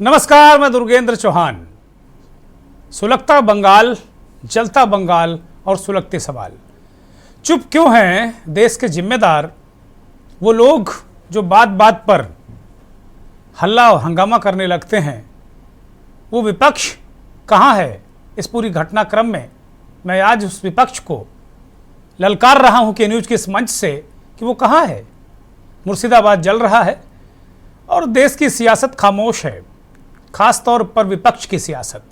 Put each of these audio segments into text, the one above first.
नमस्कार, मैं दुर्गेंद्र चौहान। सुलगता बंगाल, जलता बंगाल और सुलगते सवाल। चुप क्यों हैं देश के जिम्मेदार वो लोग जो बात बात पर हल्ला और हंगामा करने लगते हैं? वो विपक्ष कहाँ है इस पूरी घटनाक्रम में? मैं आज उस विपक्ष को ललकार रहा हूं कि न्यूज के इस मंच से कि वो कहाँ है। मुर्शिदाबाद जल रहा है और देश की सियासत खामोश है, खास तौर पर विपक्ष की सियासत।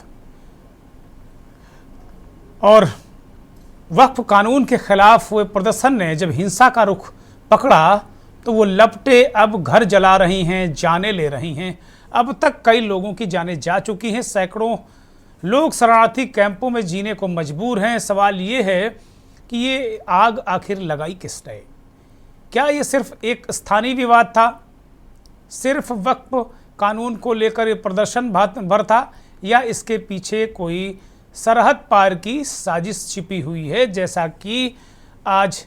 और वक्फ कानून के खिलाफ हुए प्रदर्शन ने जब हिंसा का रुख पकड़ा तो वो लपटें अब घर जला रही हैं, जानें ले रही हैं। अब तक कई लोगों की जानें जा चुकी हैं, सैकड़ों लोग शरणार्थी कैंपों में जीने को मजबूर हैं। सवाल ये है कि ये आग आखिर लगाई किसने? क्या ये सिर्फ एक स्थानीय विवाद था, सिर्फ वक्फ कानून को लेकर प्रदर्शन भर था, या इसके पीछे कोई सरहद पार की साजिश छिपी हुई है? जैसा कि आज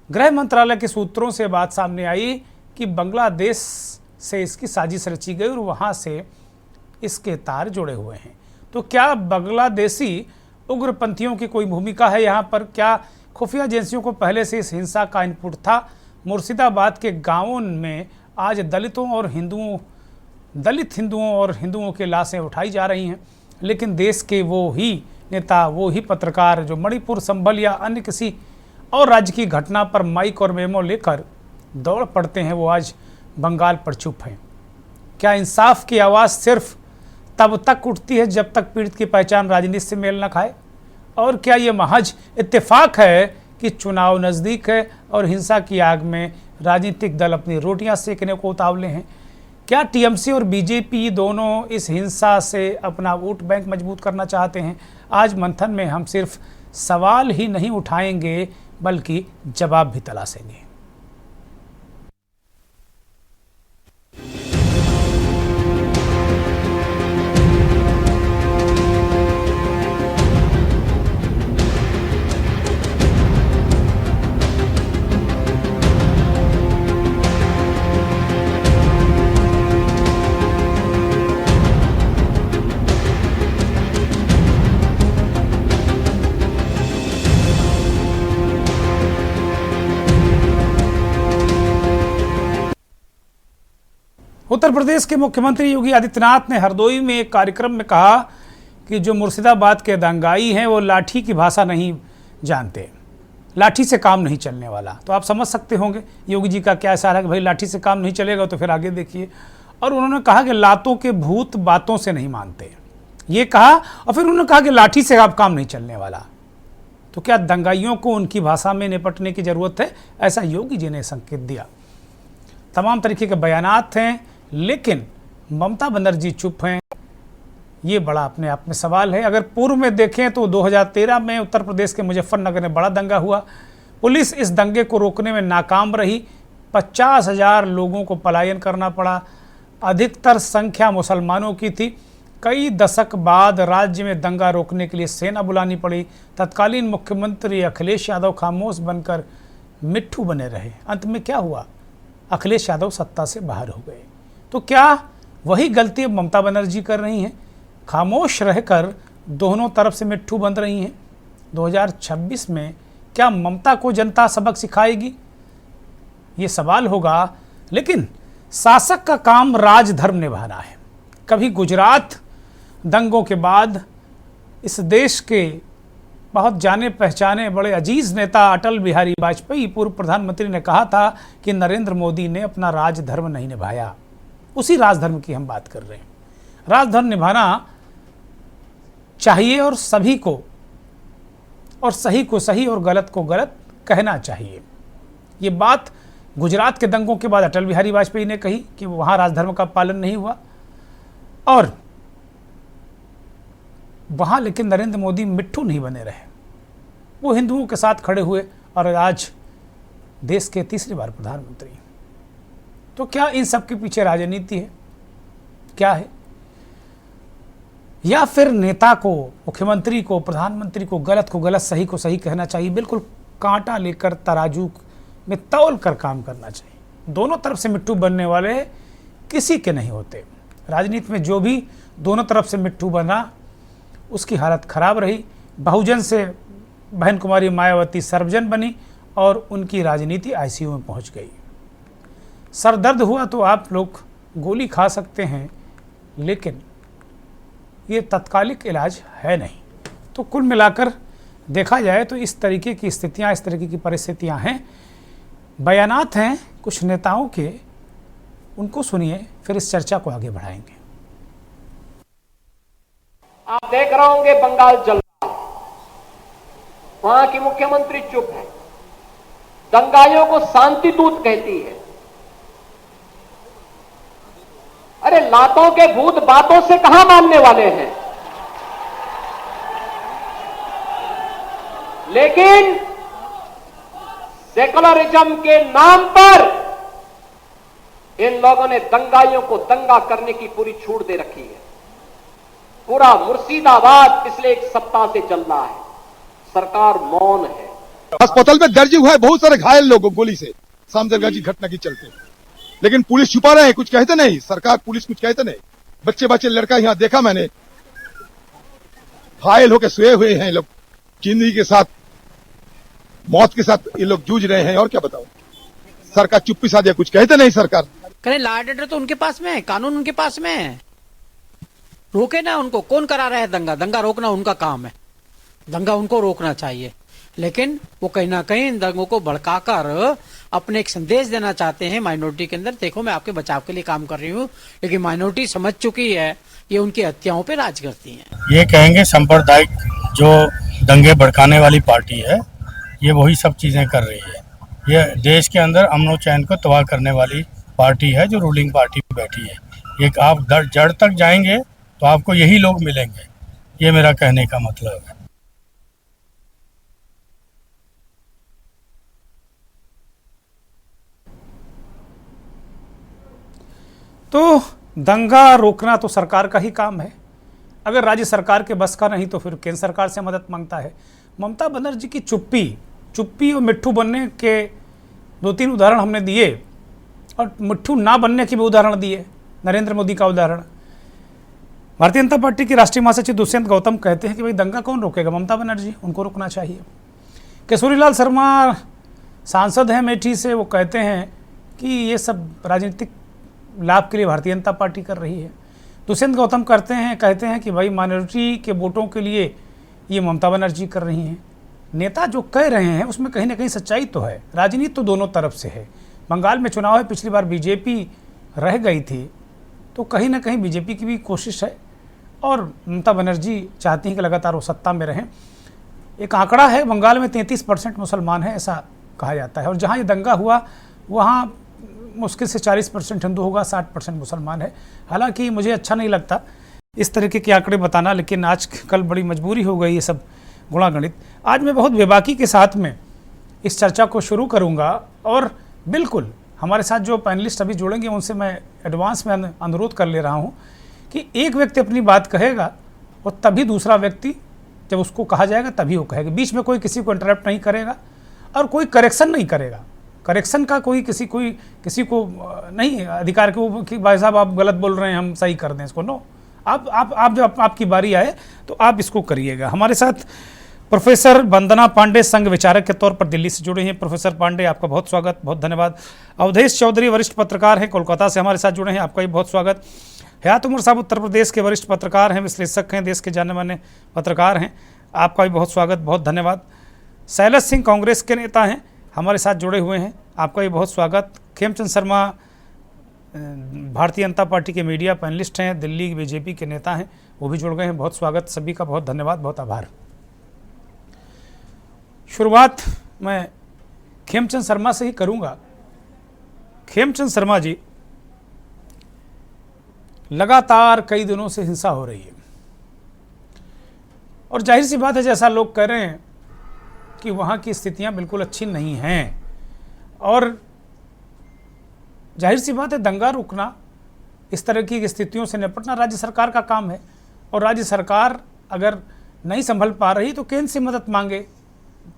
गृह मंत्रालय के सूत्रों से बात सामने आई कि बांग्लादेश से इसकी साजिश रची गई और वहां से इसके तार जुड़े हुए हैं। तो क्या बांग्लादेशी उग्रपंथियों की कोई भूमिका है यहाँ पर? क्या खुफिया एजेंसियों को पहले से इस हिंसा का इनपुट था? मुर्शिदाबाद के गांवों में आज दलित हिंदुओं और हिंदुओं के लाशें उठाई जा रही हैं, लेकिन देश के वो ही नेता, वो ही पत्रकार जो मणिपुर, संभल या अन्य किसी और राज्य की घटना पर माइक और मेमो लेकर दौड़ पड़ते हैं, वो आज बंगाल पर चुप हैं। क्या इंसाफ की आवाज़ सिर्फ तब तक उठती है जब तक पीड़ित की पहचान राजनीति से मेल न खाए? और क्या ये महज इत्तेफाक है कि चुनाव नज़दीक है और हिंसा की आग में राजनीतिक दल अपनी रोटियां सेकने को उतावले हैं? क्या टीएमसी और बीजेपी दोनों इस हिंसा से अपना वोट बैंक मजबूत करना चाहते हैं? आज मंथन में हम सिर्फ सवाल ही नहीं उठाएंगे बल्कि जवाब भी तलाशेंगे। उत्तर प्रदेश के मुख्यमंत्री योगी आदित्यनाथ ने हरदोई में एक कार्यक्रम में कहा कि जो मुर्शिदाबाद के दंगाई हैं वो लाठी की भाषा नहीं जानते, लाठी से काम नहीं चलने वाला। तो आप समझ सकते होंगे योगी जी का क्या इशारा है कि भाई लाठी से काम नहीं चलेगा, तो फिर आगे देखिए। और उन्होंने कहा कि लातों के भूत बातों से नहीं मानते, ये कहा। और फिर उन्होंने कहा कि लाठी से आप काम नहीं चलने वाला। तो क्या दंगाइयों को उनकी भाषा में निपटने की ज़रूरत है? ऐसा योगी जी ने संकेत दिया। तमाम तरीके के बयानात हैं, लेकिन ममता बनर्जी चुप हैं। ये बड़ा अपने आप में सवाल है। अगर पूर्व में देखें तो 2013 में उत्तर प्रदेश के मुजफ्फरनगर में बड़ा दंगा हुआ। पुलिस इस दंगे को रोकने में नाकाम रही। 50,000 लोगों को पलायन करना पड़ा। अधिकतर संख्या मुसलमानों की थी। कई दशक बाद राज्य में दंगा रोकने के लिए सेना बुलानी पड़ी। तत्कालीन मुख्यमंत्री अखिलेश यादव खामोश बनकर मिट्ठू बने रहे। अंत में क्या हुआ? अखिलेश यादव सत्ता से बाहर हो गए। तो क्या वही गलती अब ममता बनर्जी कर रही हैं? खामोश रहकर दोनों तरफ से मिट्ठू बन रही हैं। 2026 में क्या ममता को जनता सबक सिखाएगी? ये सवाल होगा। लेकिन शासक का काम राजधर्म निभाना है। कभी गुजरात दंगों के बाद इस देश के बहुत जाने पहचाने बड़े अजीज नेता अटल बिहारी वाजपेयी पूर्व प्रधानमंत्री ने कहा था कि नरेंद्र मोदी ने अपना राजधर्म नहीं निभाया। उसी राजधर्म की हम बात कर रहे हैं। राजधर्म निभाना चाहिए और सभी को, और सही को सही और गलत को गलत कहना चाहिए। ये बात गुजरात के दंगों के बाद अटल बिहारी वाजपेयी ने कही कि वहां राजधर्म का पालन नहीं हुआ, और वहां लेकिन नरेंद्र मोदी मिट्ठू नहीं बने रहे। वो हिंदुओं के साथ खड़े हुए और आज देश के तीसरी बार प्रधानमंत्री। तो क्या इन सब के पीछे राजनीति है? क्या है? या फिर नेता को, मुख्यमंत्री को, प्रधानमंत्री को गलत, सही को सही कहना चाहिए? बिल्कुल कांटा लेकर तराजू में तौल कर काम करना चाहिए। दोनों तरफ से मिट्टू बनने वाले किसी के नहीं होते। राजनीति में जो भी दोनों तरफ से मिट्टू बना उसकी हालत खराब रही। बहुजन से बहन कुमारी मायावती सर्वजन बनी और उनकी राजनीति आईसीयू में पहुंच गई। सर दर्द हुआ तो आप लोग गोली खा सकते हैं, लेकिन ये तत्कालिक इलाज है नहीं। तो कुल मिलाकर देखा जाए तो इस तरीके की स्थितियां, इस तरीके की परिस्थितियां हैं। बयानात हैं कुछ नेताओं के, उनको सुनिए, फिर इस चर्चा को आगे बढ़ाएंगे। आप देख रहे होंगे बंगाल जल रहा है, वहां की मुख्यमंत्री चुप है, दंगाइयों को शांति दूत कहती है। अरे लातों के भूत बातों से कहां मानने वाले हैं। लेकिन सेकुलरिज्म के नाम पर इन लोगों ने दंगाइयों को दंगा करने की पूरी छूट दे रखी है। पूरा मुर्शिदाबाद पिछले एक सप्ताह से चल रहा है, सरकार मौन है। अस्पताल में दर्ज हुआ है बहुत सारे घायल लोगों गोली से सामदरगंज की घटना की चलते, लेकिन पुलिस छुपा रहे हैं, कुछ कहते नहीं, सरकार पुलिस कुछ कहते नहीं। बच्चे लड़का यहां देखा मैंने, घायल होकर सोए हुए हैं लोग, जिंदगी के साथ मौत के साथ ये लोग जूझ रहे हैं। और क्या बताऊं, सरकार चुप्पी साधे, कुछ कहते नहीं। सरकार करें, लॉ एंड ऑर्डर तो उनके पास में है, कानून उनके पास में है, रोके ना उनको। कौन करा रहा है दंगा? दंगा रोकना उनका काम है, दंगा उनको रोकना चाहिए। लेकिन वो कहीं ना कहीं इन दंगों को भड़काकर अपने एक संदेश देना चाहते हैं माइनॉरिटी के अंदर, देखो मैं आपके बचाव के लिए काम कर रही हूँ। लेकिन माइनॉरिटी समझ चुकी है ये उनकी हत्याओं पे राज करती है। ये कहेंगे सांप्रदायिक जो दंगे भड़काने वाली पार्टी है, ये वही सब चीजें कर रही है। ये देश के अंदर अमन चैन को तबाह करने वाली पार्टी है जो रूलिंग पार्टी बैठी है। एक आप जड़ तक जाएंगे तो आपको यही लोग मिलेंगे, ये मेरा कहने का मतलब है। तो दंगा रोकना तो सरकार का ही काम है। अगर राज्य सरकार के बस का नहीं तो फिर केंद्र सरकार से मदद मांगता है। ममता बनर्जी की चुप्पी और मिट्ठू बनने के 2-3 उदाहरण हमने दिए, और मिट्ठू ना बनने के भी उदाहरण दिए। नरेंद्र मोदी का उदाहरण, भारतीय जनता पार्टी के राष्ट्रीय महासचिव दुष्यंत गौतम कहते हैं कि भाई दंगा कौन रोकेगा? ममता बनर्जी, उनको रोकना चाहिए। केशोरीलाल शर्मा सांसद हैं अमेठी से, वो कहते हैं कि ये सब राजनीतिक लाभ के लिए भारतीय जनता पार्टी कर रही है। दुष्यंत गौतम कहते हैं कि भाई माइनॉरिटी के वोटों के लिए ये ममता बनर्जी कर रही हैं। नेता जो कह रहे हैं उसमें कहीं ना कहीं सच्चाई तो है। राजनीति तो दोनों तरफ से है। बंगाल में चुनाव है, पिछली बार बीजेपी रह गई थी, तो कहीं ना कहीं बीजेपी की भी कोशिश है और ममता बनर्जी चाहती हैं कि लगातार वो सत्ता में रहें। एक आंकड़ा है, बंगाल में 33% मुसलमान है, ऐसा कहा जाता है। और जहाँ ये दंगा हुआ वहाँ मुश्किल से 40% हिंदू होगा, 60% मुसलमान है। हालांकि मुझे अच्छा नहीं लगता इस तरीके के आंकड़े बताना, लेकिन आज कल बड़ी मजबूरी हो गई ये सब गुणागणित। आज मैं बहुत बेबाकी के साथ में इस चर्चा को शुरू करूंगा, और बिल्कुल हमारे साथ जो पैनलिस्ट अभी जुड़ेंगे उनसे मैं एडवांस में अनुरोध कर ले रहा हूं कि एक व्यक्ति अपनी बात कहेगा और तभी दूसरा व्यक्ति, जब उसको कहा जाएगा तभी वो कहेगा। बीच में कोई किसी को इंटरप्ट नहीं करेगा और कोई करेक्शन नहीं करेगा। करेक्शन का कोई किसी को नहीं अधिकार कि भाई साहब आप गलत बोल रहे हैं, हम सही कर दें इसको। नो, आप जब आपकी बारी आए तो आप इसको करिएगा। हमारे साथ प्रोफेसर वंदना पांडे संघ विचारक के तौर पर दिल्ली से जुड़े हैं। प्रोफेसर पांडे, आपका बहुत स्वागत, बहुत धन्यवाद। अवधेश चौधरी वरिष्ठ पत्रकार हैं, कोलकाता से हमारे साथ जुड़े हैं, आपका भी बहुत स्वागत। हयात उमर साहब उत्तर प्रदेश के वरिष्ठ पत्रकार हैं, विश्लेषक हैं, देश के जाने माने पत्रकार हैं, आपका भी बहुत स्वागत, बहुत धन्यवाद। शैलज सिंह कांग्रेस के नेता हैं, हमारे साथ जुड़े हुए हैं, आपका भी बहुत स्वागत। खेमचंद शर्मा भारतीय जनता पार्टी के मीडिया पैनलिस्ट हैं, दिल्ली बीजेपी के नेता हैं, वो भी जुड़ गए हैं, बहुत स्वागत सभी का, बहुत धन्यवाद, बहुत आभार। शुरुआत मैं खेमचंद शर्मा से ही करूंगा। खेमचंद शर्मा जी, लगातार कई दिनों से हिंसा हो रही है और जाहिर सी बात है, जैसा लोग कह रहे हैं कि वहाँ की स्थितियाँ बिल्कुल अच्छी नहीं हैं, और जाहिर सी बात है दंगा रोकना, इस तरह की स्थितियों से निपटना राज्य सरकार का काम है। और राज्य सरकार अगर नहीं संभल पा रही तो केंद्र से मदद मांगे।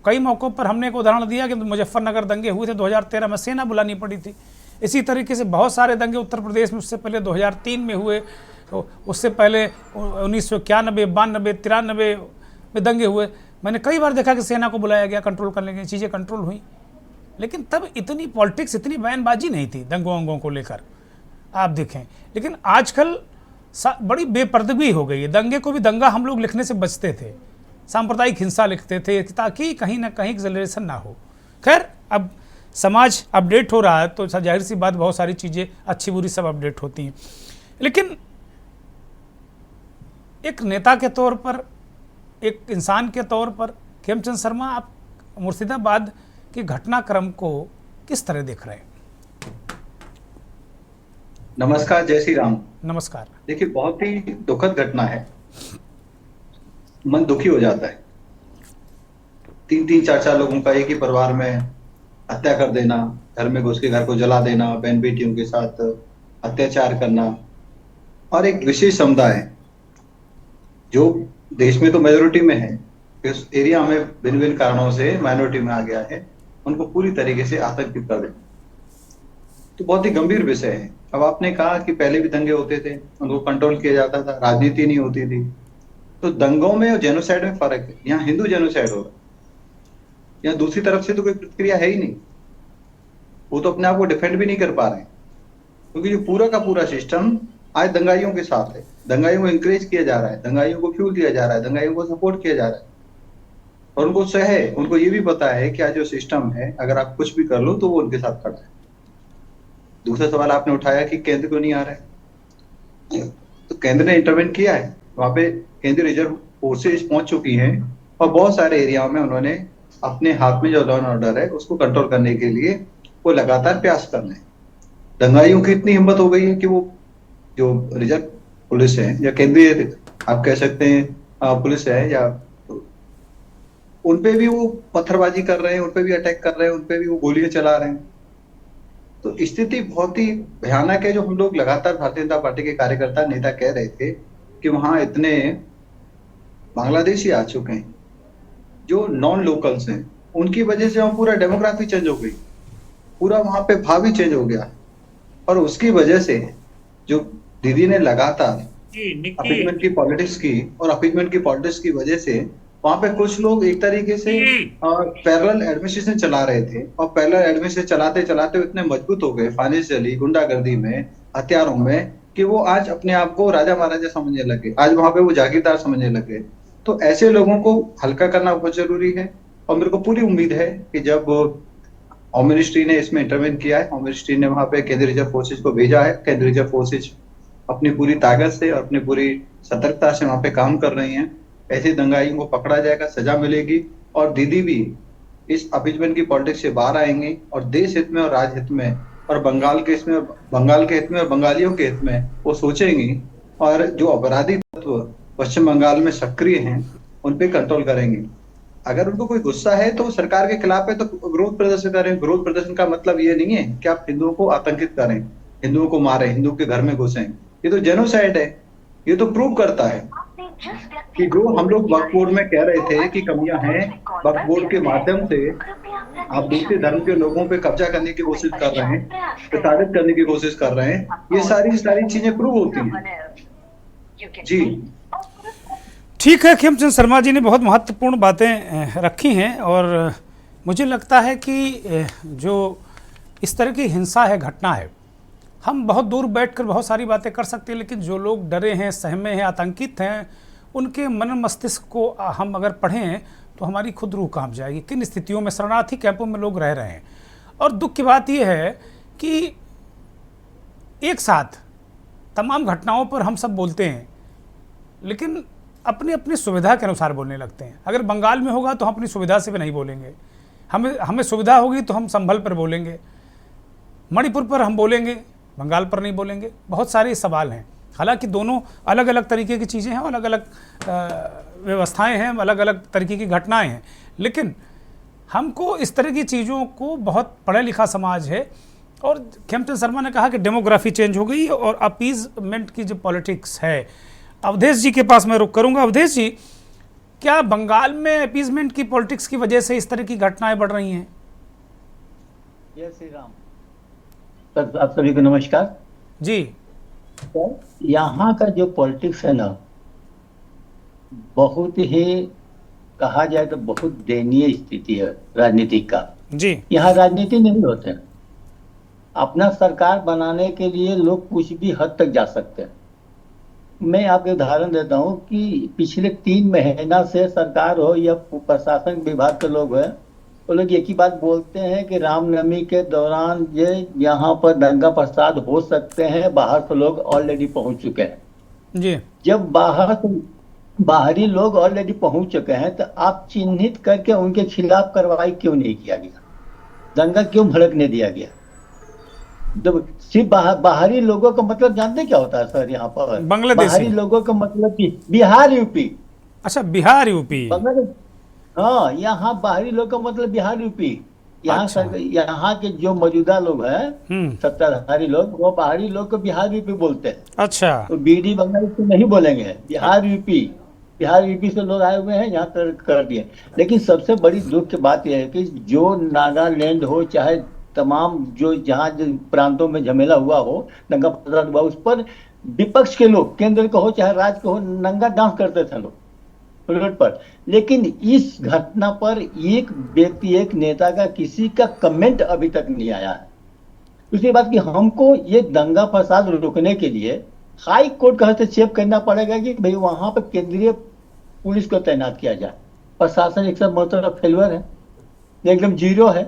कई मौक़ों पर हमने एक उदाहरण दिया कि मुजफ्फरनगर दंगे हुए थे 2013 में, सेना बुलानी पड़ी थी। इसी तरीके से बहुत सारे दंगे उत्तर प्रदेश में उससे पहले 2003 में हुए, तो उससे पहले 1991, 92, 93 में दंगे हुए। मैंने कई बार देखा कि सेना को बुलाया गया, कंट्रोल करने के, चीज़ें कंट्रोल हुई, लेकिन तब इतनी पॉलिटिक्स, इतनी बयानबाजी नहीं थी दंगों वंगों को लेकर, आप देखें। लेकिन आजकल बड़ी बेपर्दगी हो गई है। दंगे को भी दंगा हम लोग लिखने से बचते थे, सांप्रदायिक हिंसा लिखते थे ताकि कहीं ना कहीं एक्सेलरेशन ना हो। खैर, अब समाज अपडेट हो रहा है तो जाहिर सी बात बहुत सारी चीज़ें अच्छी बुरी सब अपडेट होती हैं। लेकिन एक नेता के तौर पर, एक इंसान के तौर पर, खेमचंद शर्मा, आप मुर्शिदाबाद के घटनाक्रम को किस तरह देख रहे हैं? नमस्कार, जय श्री राम। नमस्कार। देखिए, बहुत ही दुखद घटना है, मन दुखी हो जाता है। 3-3, 4-4 लोगों का एक ही परिवार में हत्या कर देना, घर में घुस के घर को जला देना, बहन बेटियों के साथ अत्याचार करना, और एक विशेष समुदाय जो देश में तो मेजोरिटी में है, इस एरिया में भिन्न भिन्न कारणों से माइनॉरिटी में आ गया है, उनको पूरी तरीके से आतंकित कर देना तो बहुत ही गंभीर विषय है। अब आपने कहा कि पहले भी दंगे होते थे, उनको कंट्रोल किया जाता था, राजनीति नहीं होती थी। तो दंगों में और जेनोसाइड में फर्क है। यहाँ हिंदू जेनोसाइड हो रहा है, यहाँ दूसरी तरफ से तो कोई प्रतिक्रिया है ही नहीं। वो तो अपने आप को डिफेंड भी नहीं कर पा रहे हैं, क्योंकि जो पूरा का पूरा सिस्टम आज दंगाइयों के साथ है। दंगाइयों को इंकरेज किया जा रहा है, दंगाइयों को फ्यूल दिया जा रहा है, दंगाइयों को सपोर्ट किया जा रहा है, और उनको सह, उनको ये भी पता है कि आज जो सिस्टम है, अगर आप कुछ भी कर लो तो वो उनके साथ खड़ा है। दूसरा सवाल आपने उठाया कि केंद्र क्यों नहीं आ रहा है, तो केंद्र ने इंटरवेंट किया है। वहां पे केंद्रीय रिजर्व फोर्सेज पहुंच चुकी हैं और बहुत सारे एरियाओं में उन्होंने अपने हाथ में जो लॉ एंड ऑर्डर है उसको कंट्रोल करने के लिए वो लगातार प्रयास कर रहे हैं। दंगाइयों की इतनी हिम्मत हो गई है कि वो जो रिजर्व पुलिस है या केंद्रीय आप कह सकते हैं पुलिस है, या उनपे भी वो पत्थरबाजी कर रहे हैं, उनपे भी अटैक कर रहे हैं, उनपे भी वो गोलियां चला रहे हैं। तो स्थिति बहुत ही भयानक है। जो हम लोग लगातार भारतीय जनता पार्टी के कार्यकर्ता नेता कह रहे थे कि वहां इतने बांग्लादेशी आ चुके हैं जो नॉन लोकल्स हैं, उनकी वजह से वहां पूरा डेमोग्राफी चेंज हो गई, पूरा वहां पे भाव ही चेंज हो गया। और उसकी वजह से जो दीदी ने लगातार अपीजमेंट की पॉलिटिक्स की, और अपीजमेंट की पॉलिटिक्स की वजह से वहां पे कुछ लोग एक तरीके से पैरेलल एडमिनिस्ट्रेशन चला रहे थे, और पैरेलल एडमिनिस्ट्रेशन चलाते चलाते इतने मजबूत हो गए फाइनेंशियली, गुंडागर्दी में, हथियारों में, कि वो आज अपने आप को राजा महाराजा समझने लगे, आज वहां पे वो जागीरदार समझने लगे। तो ऐसे लोगों को हल्का करना बहुत जरूरी है, और मेरे को पूरी उम्मीद है कि जब होम मिनिस्ट्री ने इसमें इंटरवेन किया है, होम मिनिस्ट्री ने वहां पे केंद्रीय रिजर्व फोर्सेज को भेजा है, केंद्रीय रिजर्व फोर्सेज अपनी पूरी ताकत से और अपनी पूरी सतर्कता से वहां पे काम कर रही हैं। ऐसे दंगाइयों को पकड़ा जाएगा, सजा मिलेगी, और दीदी भी इस अपीजमेंट की पॉलिटिक्स से बाहर आएंगे, और देश हित में और राज्य हित में और बंगाल के हित में और बंगालियों के हित में वो सोचेंगी, और जो अपराधी तत्व पश्चिम बंगाल में सक्रिय हैं उन पे कंट्रोल करेंगे। अगर उनको कोई गुस्सा है तो सरकार के खिलाफ है तो विरोध प्रदर्शन करें। विरोध प्रदर्शन का मतलब ये नहीं है कि आप हिंदुओं को आतंकित करें, हिंदुओं को मारें, हिंदुओं के घर में घुसें। ये तो जेनोसाइड है। ये तो प्रूव करता है कि जो हम लोग वक्फ बोर्ड में कह रहे थे कि कमियां हैं, वक्फ बोर्ड के माध्यम से आप दूसरे धर्म के लोगों पे कब्जा करने की कोशिश कर रहे हैं, प्रताड़ित करने की कोशिश कर रहे हैं, ये सारी चीजें प्रूव होती हैं। जी ठीक है, खेमचंद शर्मा जी ने बहुत महत्वपूर्ण बातें रखी हैं, और मुझे लगता है कि जो इस तरह की हिंसा है, घटना है, हम बहुत दूर बैठकर बहुत सारी बातें कर सकते हैं, लेकिन जो लोग डरे हैं, सहमे हैं, आतंकित हैं, उनके मन मस्तिष्क को हम अगर पढ़ें तो हमारी खुद रूह कांप जाएगी। किन स्थितियों में शरणार्थी कैंपों में लोग रह रहे हैं। और दुख की बात यह है कि एक साथ तमाम घटनाओं पर हम सब बोलते हैं, लेकिन अपनी अपनी सुविधा के अनुसार बोलने लगते हैं। अगर बंगाल में होगा तो हम अपनी सुविधा से भी नहीं बोलेंगे, हमें सुविधा होगी तो हम संभल पर बोलेंगे, मणिपुर पर हम बोलेंगे, बंगाल पर नहीं बोलेंगे। बहुत सारे सवाल हैं। हालांकि दोनों अलग अलग तरीके की चीज़ें हैं, अलग अलग व्यवस्थाएं हैं, अलग अलग तरीके की घटनाएं हैं, लेकिन हमको इस तरह की चीज़ों को, बहुत पढ़ा लिखा समाज है, और खेमचंद शर्मा ने कहा कि डेमोग्राफी चेंज हो गई और अपीजमेंट की जो पॉलिटिक्स है। अवधेश जी के पास मैं रुक करूंगा। अवधेश जी, क्या बंगाल में अपीजमेंट की पॉलिटिक्स की वजह से इस तरह की घटनाएं बढ़ रही हैं? जय श्री राम। सर, आप सभी को नमस्कार जी। तो यहाँ का जो पॉलिटिक्स है ना, बहुत ही, कहा जाए तो बहुत दयनीय स्थिति है राजनीति का। जी। यहाँ राजनीति नहीं होते, अपना सरकार बनाने के लिए लोग कुछ भी हद तक जा सकते हैं। मैं आपको उदाहरण देता हूँ कि पिछले 3 महीना से सरकार हो या प्रशासन विभाग के लोग हैं, वो लोग एक ही बात बोलते हैं कि रामनवमी के दौरान ये यहाँ पर दंगा फसाद हो सकते हैं, बाहर से लोग ऑलरेडी पहुंच चुके हैं। जी। जब बाहरी लोग ऑलरेडी पहुंच चुके हैं तो आप चिन्हित करके उनके खिलाफ कार्रवाई क्यों नहीं किया गया, दंगा क्यों भड़कने दिया गया? जब सिर्फ बाहरी लोगों का मतलब जानते क्या होता है सर? यहाँ पर बांग्लादेशी बाहरी लोगों का मतलब बिहार यूपी। अच्छा, बिहार यूपी। बांग्लादेश, हाँ, यहाँ बाहरी लोग का मतलब बिहार यूपी। यहाँ अच्छा। यहाँ के जो मौजूदा लोग हैं, सत्ताधारी लोग, वो बाहरी लोग को बिहार यूपी बोलते हैं। अच्छा। तो बीडी बांग्लादेश से नहीं बोलेंगे, बिहार यूपी। बिहार यूपी से लोग आए हुए हैं, यहाँ कर दिए। लेकिन सबसे बड़ी दुख की बात यह है कि जो नागालैंड हो, चाहे तमाम जो जहाँ प्रांतों में झमेला हुआ हो, दंगा फसाद हुआ, उस पर विपक्ष के लोग, केंद्र का हो चाहे राज्य का हो, नंगा डांस करते थे लोग रोड पर। लेकिन इस घटना पर एक व्यक्ति, एक नेता का, किसी का कमेंट अभी तक नहीं आया है। दूसरी बात कि हमको ये दंगा फसाद रोकने के लिए हाई कोर्ट का हस्तक्षेप करना पड़ेगा कि भाई वहां पर केंद्रीय पुलिस को तैनात किया जाए। प्रशासन एक सब मतलब फेलवर है, एकदम जीरो है।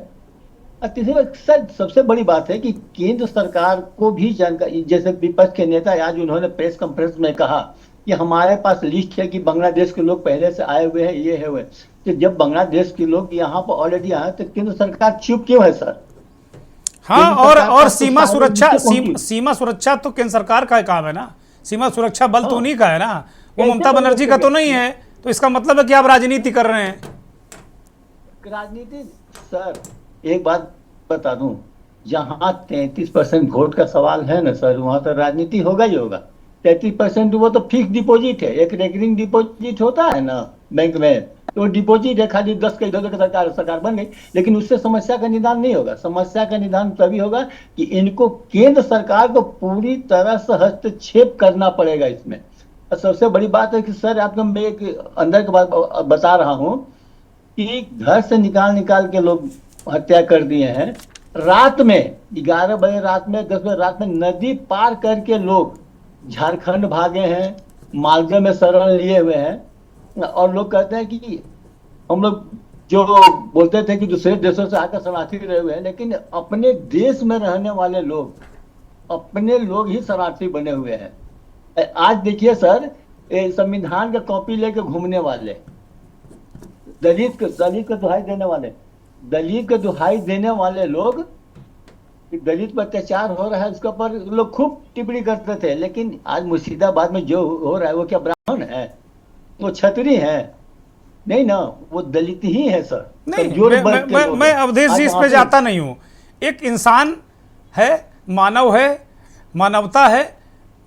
और तीसरी बात सर, सबसे बड़ी बात है कि केंद्र सरकार को भी जानकारी, जैसे विपक्ष के नेता आज उन्होंने प्रेस कॉन्फ्रेंस में कहा कि हमारे पास लिस्ट है कि बांग्लादेश के लोग पहले से आए हुए हैं, ये है हुए। तो जब बांग्लादेश के लोग यहाँ पर ऑलरेडी आए तो केंद्र सरकार चुप क्यों है सर? हाँ, और सीमा सुरक्षा तो केंद्र सरकार का काम है ना। सीमा सुरक्षा बल तो उन्हीं का है ना, वो ममता बनर्जी का तो नहीं है। तो इसका मतलब है कि आप राजनीति कर रहे हैं। राजनीति सर, एक बात बता दूं, जहां 33% वोट का सवाल है ना सर, वहां तो राजनीति होगा ही होगा। 33% वो तो फिक्स डिपॉजिट है, एक रेकरिंग डिपॉजिट होता है ना बैंक में, तो डिपॉजिट है, खाली 10 का इधर सरकार बन गई, लेकिन उससे समस्या का निदान नहीं होगा। समस्या का निदान तभी होगा कि इनको केंद्र सरकार को पूरी तरह से हस्तक्षेप करना पड़ेगा इसमें। और सबसे बड़ी बात है कि सर, आपको मैं एक अंदर की बात बता रहा हूं कि घर से निकाल के लोग हत्या कर दिए हैं। रात में 11 बजे रात में, 10 बजे रात में नदी पार करके लोग झारखंड भागे हैं, मालदह में शरण लिए हुए हैं। और लोग कहते हैं कि हम लोग जो बोलते थे कि दूसरे देशों से आकर शरणार्थी रहे हुए हैं, लेकिन अपने देश में रहने वाले लोग, अपने लोग ही शरणार्थी बने हुए हैं। आज देखिए सर, संविधान का कॉपी लेके घूमने वाले, दलित का दुहाई देने वाले लोग, दलित पर अत्याचार हो रहा है उसके ऊपर लोग खूब टिप्पणी करते थे। लेकिन आज मुर्शिदाबाद में जो हो रहा है, वो क्या ब्राह्मण है? वो छतरी है? नहीं ना, वो दलित ही है सर। नहीं, मैं अवधेश जी इस पे जाता नहीं हूं। एक इंसान है, मानव है, मानवता है,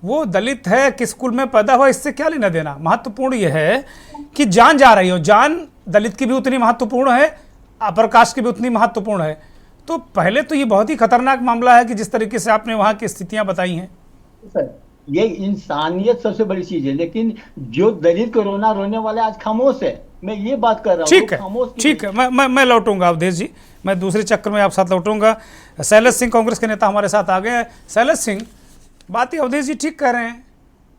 वो दलित है, किस कुल में पैदा हुआ, इससे क्या लेना देना। महत्वपूर्ण यह है कि जान जा रही हो, जान दलित की भी उतनी महत्वपूर्ण है, अपर कास्ट की भी उतनी महत्वपूर्ण है। तो पहले तो ये बहुत ही खतरनाक मामला है कि जिस तरीके से आपने वहां की स्थितियां बताई हैं सर, ये इंसानियत सबसे बड़ी चीज है। लेकिन जो दलित को रोने वाले आज खामोश है। मैं ये बात कर रहा हूँ। ठीक है, मैं लौटूंगा अवधेश जी, मैं दूसरे चक्कर में आप साथ लौटूंगा। शैलेश सिंह कांग्रेस के नेता हमारे साथ आ गए हैं। शैलेश सिंह, बात ही अवधेश जी ठीक कह रहे हैं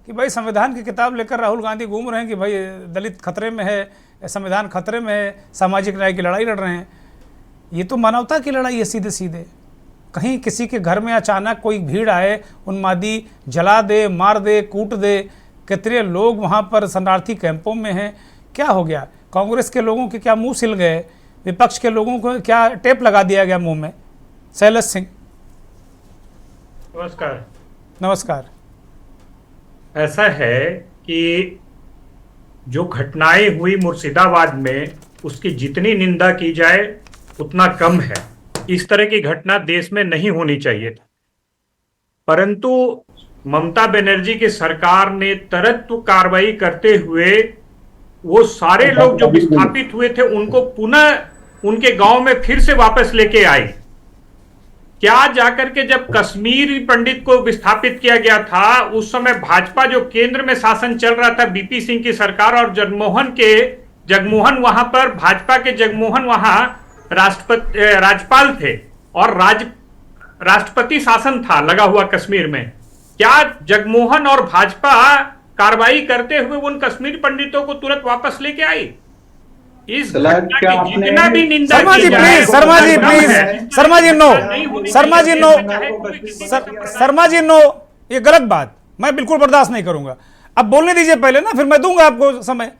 कि भाई संविधान की किताब लेकर राहुल गांधी घूम रहे हैं कि भाई दलित खतरे में है, संविधान खतरे में है, सामाजिक न्याय की लड़ाई लड़ रहे हैं। ये तो मानवता की लड़ाई है सीधे सीधे। कहीं किसी के घर में अचानक कोई भीड़ आए, उन्मादी जला दे, मार दे, कूट दे। कितने लोग वहाँ पर शरणार्थी कैंपों में हैं। क्या हो गया? कांग्रेस के लोगों के क्या मुंह सिल गए? विपक्ष के लोगों को क्या टेप लगा दिया गया मुंह में? शैलेश सिंह, नमस्कार। नमस्कार। ऐसा है कि जो घटनाएं हुई मुर्शिदाबाद में, उसकी जितनी निंदा की जाए उतना कम है। इस तरह की घटना देश में नहीं होनी चाहिए था, परंतु ममता बनर्जी की सरकार ने तुरंत कार्रवाई करते हुए वो सारे लोग जो विस्थापित हुए थे उनको पुनः उनके गांव में फिर से वापस लेके आई। क्या जाकर के जब कश्मीरी पंडित को विस्थापित किया गया था उस समय भाजपा जो केंद्र में शासन चल रहा था, बीपी सिंह की सरकार, और जगमोहन वहां पर भाजपा के जगमोहन वहां राज्यपाल थे और राष्ट्रपति शासन था लगा हुआ कश्मीर में। क्या जगमोहन और भाजपा कार्रवाई करते हुए उन कश्मीर पंडितों को तुरंत वापस लेके आई? इस घटना की जितना भी निंदा Sharma ji please, Sharma ji please, Sharma ji no, Sharma ji no, Sharma ji no, ये गलत बात मैं बिल्कुल बर्दाश्त नहीं करूंगा। अब बोलने दीजिए पहले ना, फिर मैं दूंगा आपको समय।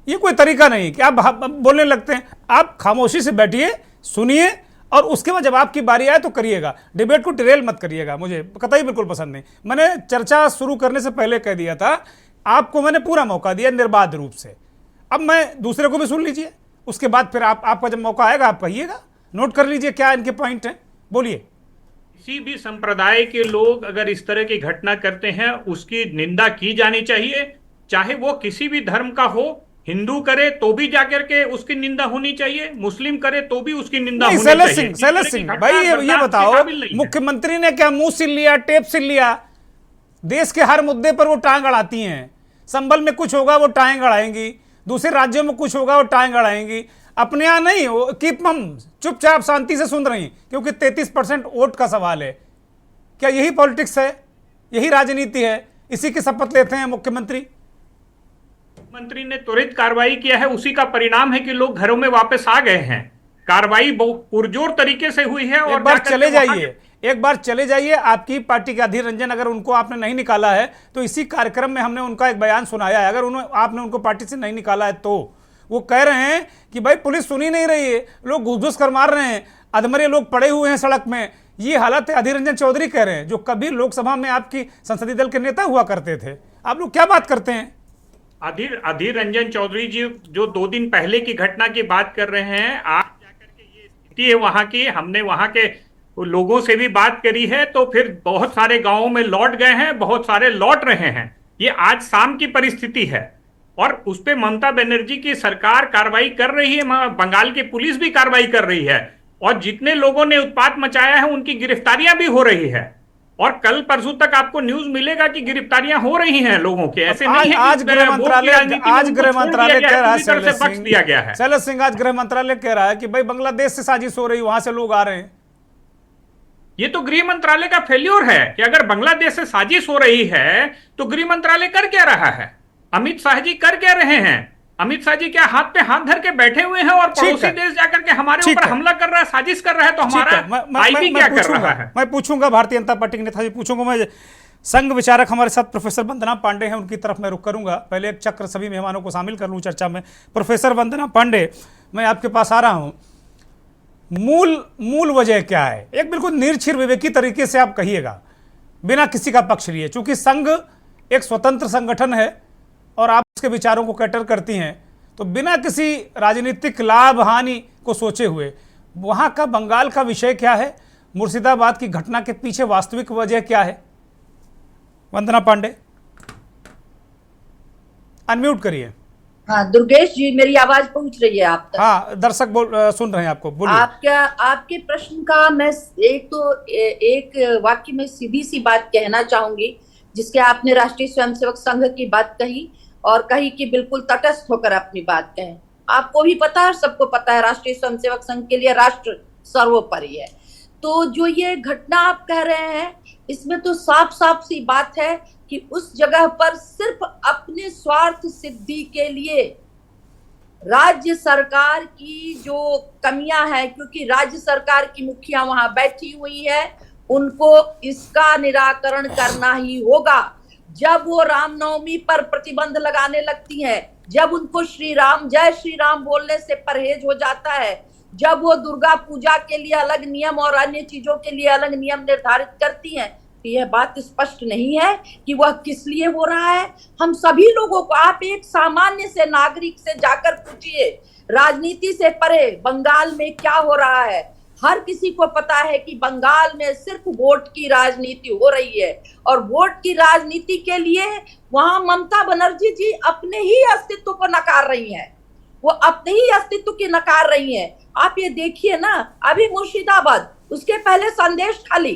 ये कोई तरीका नहीं कि आप बोलने लगते हैं। आप खामोशी से बैठिए, सुनिए, और उसके बाद जब आपकी बारी आए तो करिएगा। डिबेट को डिरेल मत करिएगा, मुझे कतई बिल्कुल पसंद नहीं। मैंने चर्चा शुरू करने से पहले कह दिया था, आपको मैंने पूरा मौका दिया निर्बाध रूप से। अब मैं दूसरे को भी सुन लीजिए, उसके बाद फिर आपका जब मौका आएगा आप कहिएगा। नोट कर लीजिए क्या इनके पॉइंट हैं, बोलिए। किसी भी संप्रदाय के लोग अगर इस तरह की घटना करते हैं उसकी निंदा की जानी चाहिए, चाहे वो किसी भी धर्म का हो। हिंदू करे तो भी जाकर के उसकी निंदा होनी चाहिए, मुस्लिम करे तो भी उसकी निंदा होनी चाहिए। शैलेश सिंह भाई ये बताओ, मुख्यमंत्री ने क्या मुंह सिल लिया, टेप सिल लिया? देश के हर मुद्दे पर वो टांग अड़ाती हैं। संभल में कुछ होगा वो टांग अड़ाएंगी, दूसरे राज्यों में कुछ होगा वो टांग अड़ाएंगी। अपने यहाँ नहीं, वो कीप मम, चुपचाप शांति से सुन रही, क्योंकि 33% वोट का सवाल है। क्या यही पॉलिटिक्स है, यही राजनीति है? इसी की शपथ लेते हैं मुख्यमंत्री। मंत्री ने त्वरित कार्रवाई किया है, उसी का परिणाम है कि लोग घरों में वापस आ गए हैं। कार्रवाई बहुत पुरजोर तरीके से हुई है। और एक बार चले जाइए, आपकी पार्टी के अधीर रंजन, अगर उनको आपने नहीं निकाला है तो इसी कार्यक्रम में हमने उनका एक बयान सुनाया है। अगर आपने उनको पार्टी से नहीं निकाला है तो वो कह रहे हैं कि भाई पुलिस सुनी नहीं रही है, लोग घुस कर मार रहे हैं, अधमरे लोग पड़े हुए हैं सड़क में। ये हालत है, अधीर रंजन चौधरी कह रहे हैं, जो कभी लोकसभा में आपकी संसदीय दल के नेता हुआ करते थे। आप लोग क्या बात करते हैं? अधीर रंजन चौधरी जी जो 2 दिन पहले की घटना की बात कर रहे हैं, आज जाकर के ये स्थिति है वहां की। हमने वहां के लोगों से भी बात करी है, तो फिर बहुत सारे गांवों में लौट गए हैं, बहुत सारे लौट रहे हैं। ये आज शाम की परिस्थिति है और उस पे ममता बनर्जी की सरकार कार्रवाई कर रही है, बंगाल की पुलिस भी कार्रवाई कर रही है, और जितने लोगों ने उत्पात मचाया है उनकी गिरफ्तारियां भी हो रही है। और कल परसों तक आपको न्यूज मिलेगा कि गिरफ्तारियां हो रही हैं लोगों के। ऐसे नहीं है आज गृह मंत्रालय कह रहा है, शैलेश सिंह, आज गृह मंत्रालय कह रहा है कि भाई बांग्लादेश से साजिश हो रही, वहां से लोग आ रहे हैं। ये तो गृह मंत्रालय का फेल्योर है कि अगर बांग्लादेश से साजिश हो रही है तो गृह मंत्रालय कर क्या रहा है? अमित शाह जी कर क्या रहे हैं? अमित शाह जी क्या हाथ पे हाथ धर के बैठे हुए हैं और पड़ोसी देश जाकर के हमारे ऊपर हमला कर रहा है, साजिश कर रहा है, तो हमारा आईबी क्या कर रहा है? मैं पूछूंगा भारतीय जनता पार्टी के नेता जी पूछूंगा। मैं संघ विचारक हमारे साथ प्रोफेसर वंदना पांडे हैं, उनकी तरफ मैं रुख करूंगा। पहले एक चक्र सभी मेहमानों को शामिल कर लूं चर्चा में। प्रोफेसर वंदना पांडे, मैं आपके पास आ रहा हूं। मूल वजह क्या है? एक बिल्कुल निर्छिर विवेकी तरीके से आप कहिएगा, बिना किसी का पक्ष लिए। चूंकि संघ एक स्वतंत्र संगठन है और आप उसके विचारों को कैटर करती हैं, तो बिना किसी राजनीतिक लाभ हानि को सोचे हुए वहां का बंगाल का विषय क्या है, मुर्शिदाबाद की घटना के पीछे वास्तविक वजह क्या है? वंदना पांडे, अनम्यूट करिए। हाँ दुर्गेश जी, मेरी आवाज पहुंच रही है आप तक? हाँ, दर्शक सुन रहे हैं आपको, बोलिए। आपके प्रश्न का मैं एक वाक्य में सीधी सी बात कहना चाहूंगी, जिसके आपने राष्ट्रीय स्वयंसेवक संघ की बात कही और कही कि बिल्कुल तटस्थ होकर अपनी बात कहें। आपको भी पता है, सबको पता है, राष्ट्रीय स्वयंसेवक संघ के लिए राष्ट्र सर्वोपरि है। तो जो ये घटना आप कह रहे हैं, इसमें तो साफ साफ सी बात है कि उस जगह पर सिर्फ अपने स्वार्थ सिद्धि के लिए राज्य सरकार की जो कमियां हैं, क्योंकि राज्य सरकार की मुखिया वहां बैठी हुई है, उनको इसका निराकरण करना ही होगा। जब वो रामनवमी पर प्रतिबंध लगाने लगती हैं, जब उनको श्री राम जय श्री राम बोलने से परहेज हो जाता है, जब वो दुर्गा पूजा के लिए अलग नियम और अन्य चीजों के लिए अलग नियम निर्धारित करती हैं, तो यह बात स्पष्ट नहीं है कि वह किस लिए हो रहा है। हम सभी लोगों को, आप एक सामान्य से नागरिक से जाकर पूछिए, राजनीति से परे बंगाल में क्या हो रहा है। हर किसी को पता है कि बंगाल में सिर्फ वोट की राजनीति हो रही है, और वोट की राजनीति के लिए वहां ममता बनर्जी जी अपने ही अस्तित्व को नकार रही हैं। वो अपने ही अस्तित्व की नकार रही हैं। आप ये देखिए ना, अभी मुर्शिदाबाद उसके पहले संदेश खाली,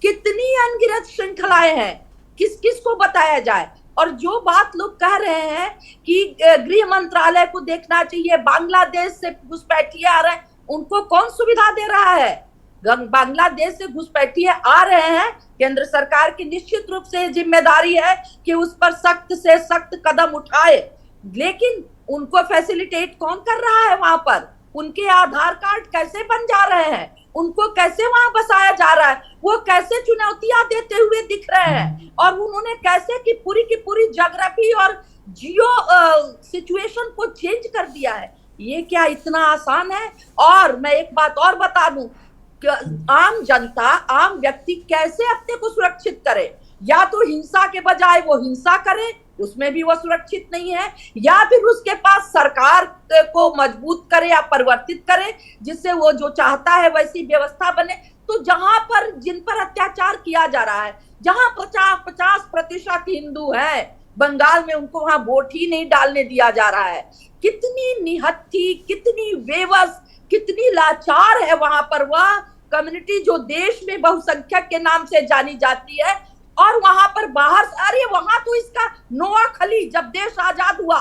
कितनी अनगिनत श्रृंखलाएं हैं, किस किस को बताया जाए। और जो बात लोग कह रहे हैं कि गृह मंत्रालय को देखना चाहिए, बांग्लादेश से घुसपैठिए आ रहे हैं, उनको कौन सुविधा दे रहा है? बांग्लादेश से घुसपैठिए आ रहे हैं, केंद्र सरकार की निश्चित रूप से जिम्मेदारी है कि उस पर सख्त से सख्त कदम उठाए, लेकिन उनको फैसिलिटेट कौन कर रहा है वहां पर? उनके आधार कार्ड कैसे बन जा रहे हैं? उनको कैसे वहां बसाया जा रहा है? वो कैसे चुनौतियां देते हुए दिख रहे हैं? और उन्होंने कैसे की पूरी ज्योग्राफी और जियो सिचुएशन को चेंज कर दिया है। ये क्या इतना आसान है? और मैं एक बात और बता दूं, आम जनता, आम व्यक्ति कैसे अपने को सुरक्षित करे? या तो हिंसा के बजाय वो हिंसा करे, उसमें भी वो सुरक्षित नहीं है, या फिर उसके पास सरकार को मजबूत करे या परिवर्तित करे जिससे वो जो चाहता है वैसी व्यवस्था बने। तो जहां पर जिन पर अत्याचार किया जा रहा है, जहां 50% हिंदू है, बंगाल में उनको वहां वोट ही नहीं डालने दिया जा रहा है। कितनी निहत्थी, कितनी बेबस, कितनी लाचार है वहां पर वह कम्युनिटी जो देश में बहुसंख्यक के नाम से जानी जाती है। और वहां पर बाहर, अरे वहां तो इसका नोआखली, जब देश आजाद हुआ,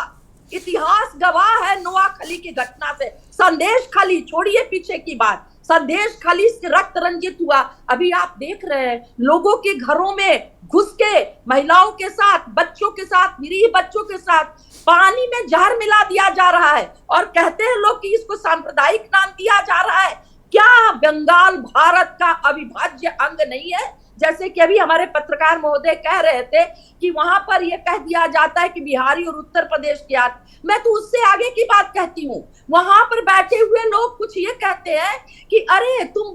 इतिहास गवाह है नोआखली की घटना से। संदेश खाली छोड़िए पीछे की बात, संदेश खाली से रक्त रंजित हुआ। अभी आप देख रहे हैं लोगों के घरों में घुस के महिलाओं के साथ, बच्चों के साथ, निरीह बच्चों के साथ पानी में जहर मिला दिया जा रहा है और कहते हैं लोग कि इसको सांप्रदायिक नाम दिया जा रहा है। क्या बंगाल भारत का अविभाज्य अंग नहीं है? जैसे कि अभी हमारे पत्रकार महोदय कह रहे थे कि वहां पर यह कह दिया जाता है कि बिहारी और उत्तर प्रदेश के मैं तो उससे आगे की बात कहती हूँ। वहां पर बैठे हुए लोग कुछ ये कहते हैं कि अरे तुम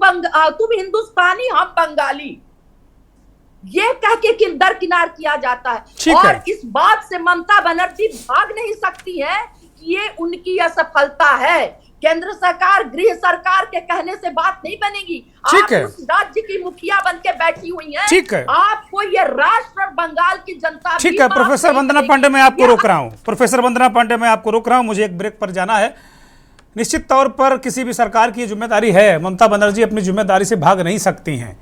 हिंदुस्तानी, हम बंगाली, ये कह के दरकिनार किया जाता है। और इस बात से ममता बनर्जी भाग नहीं सकती है कि ये उनकी असफलता है। केंद्र सरकार, गृह सरकार के कहने से बात नहीं बनेगी। आप उस राज्य की मुखिया बन के बैठी हुई हैं। ठीक है, आपको ये राष्ट्र और बंगाल की जनता, ठीक है। प्रोफेसर वंदना पांडे, मैं आपको रोक रहा हूं। प्रोफेसर वंदना पांडे, मैं आपको रोक रहा हूं, मुझे एक ब्रेक पर जाना है। निश्चित तौर पर किसी भी सरकार की जिम्मेदारी है, ममता बनर्जी अपनी जिम्मेदारी से भाग नहीं सकती हैं।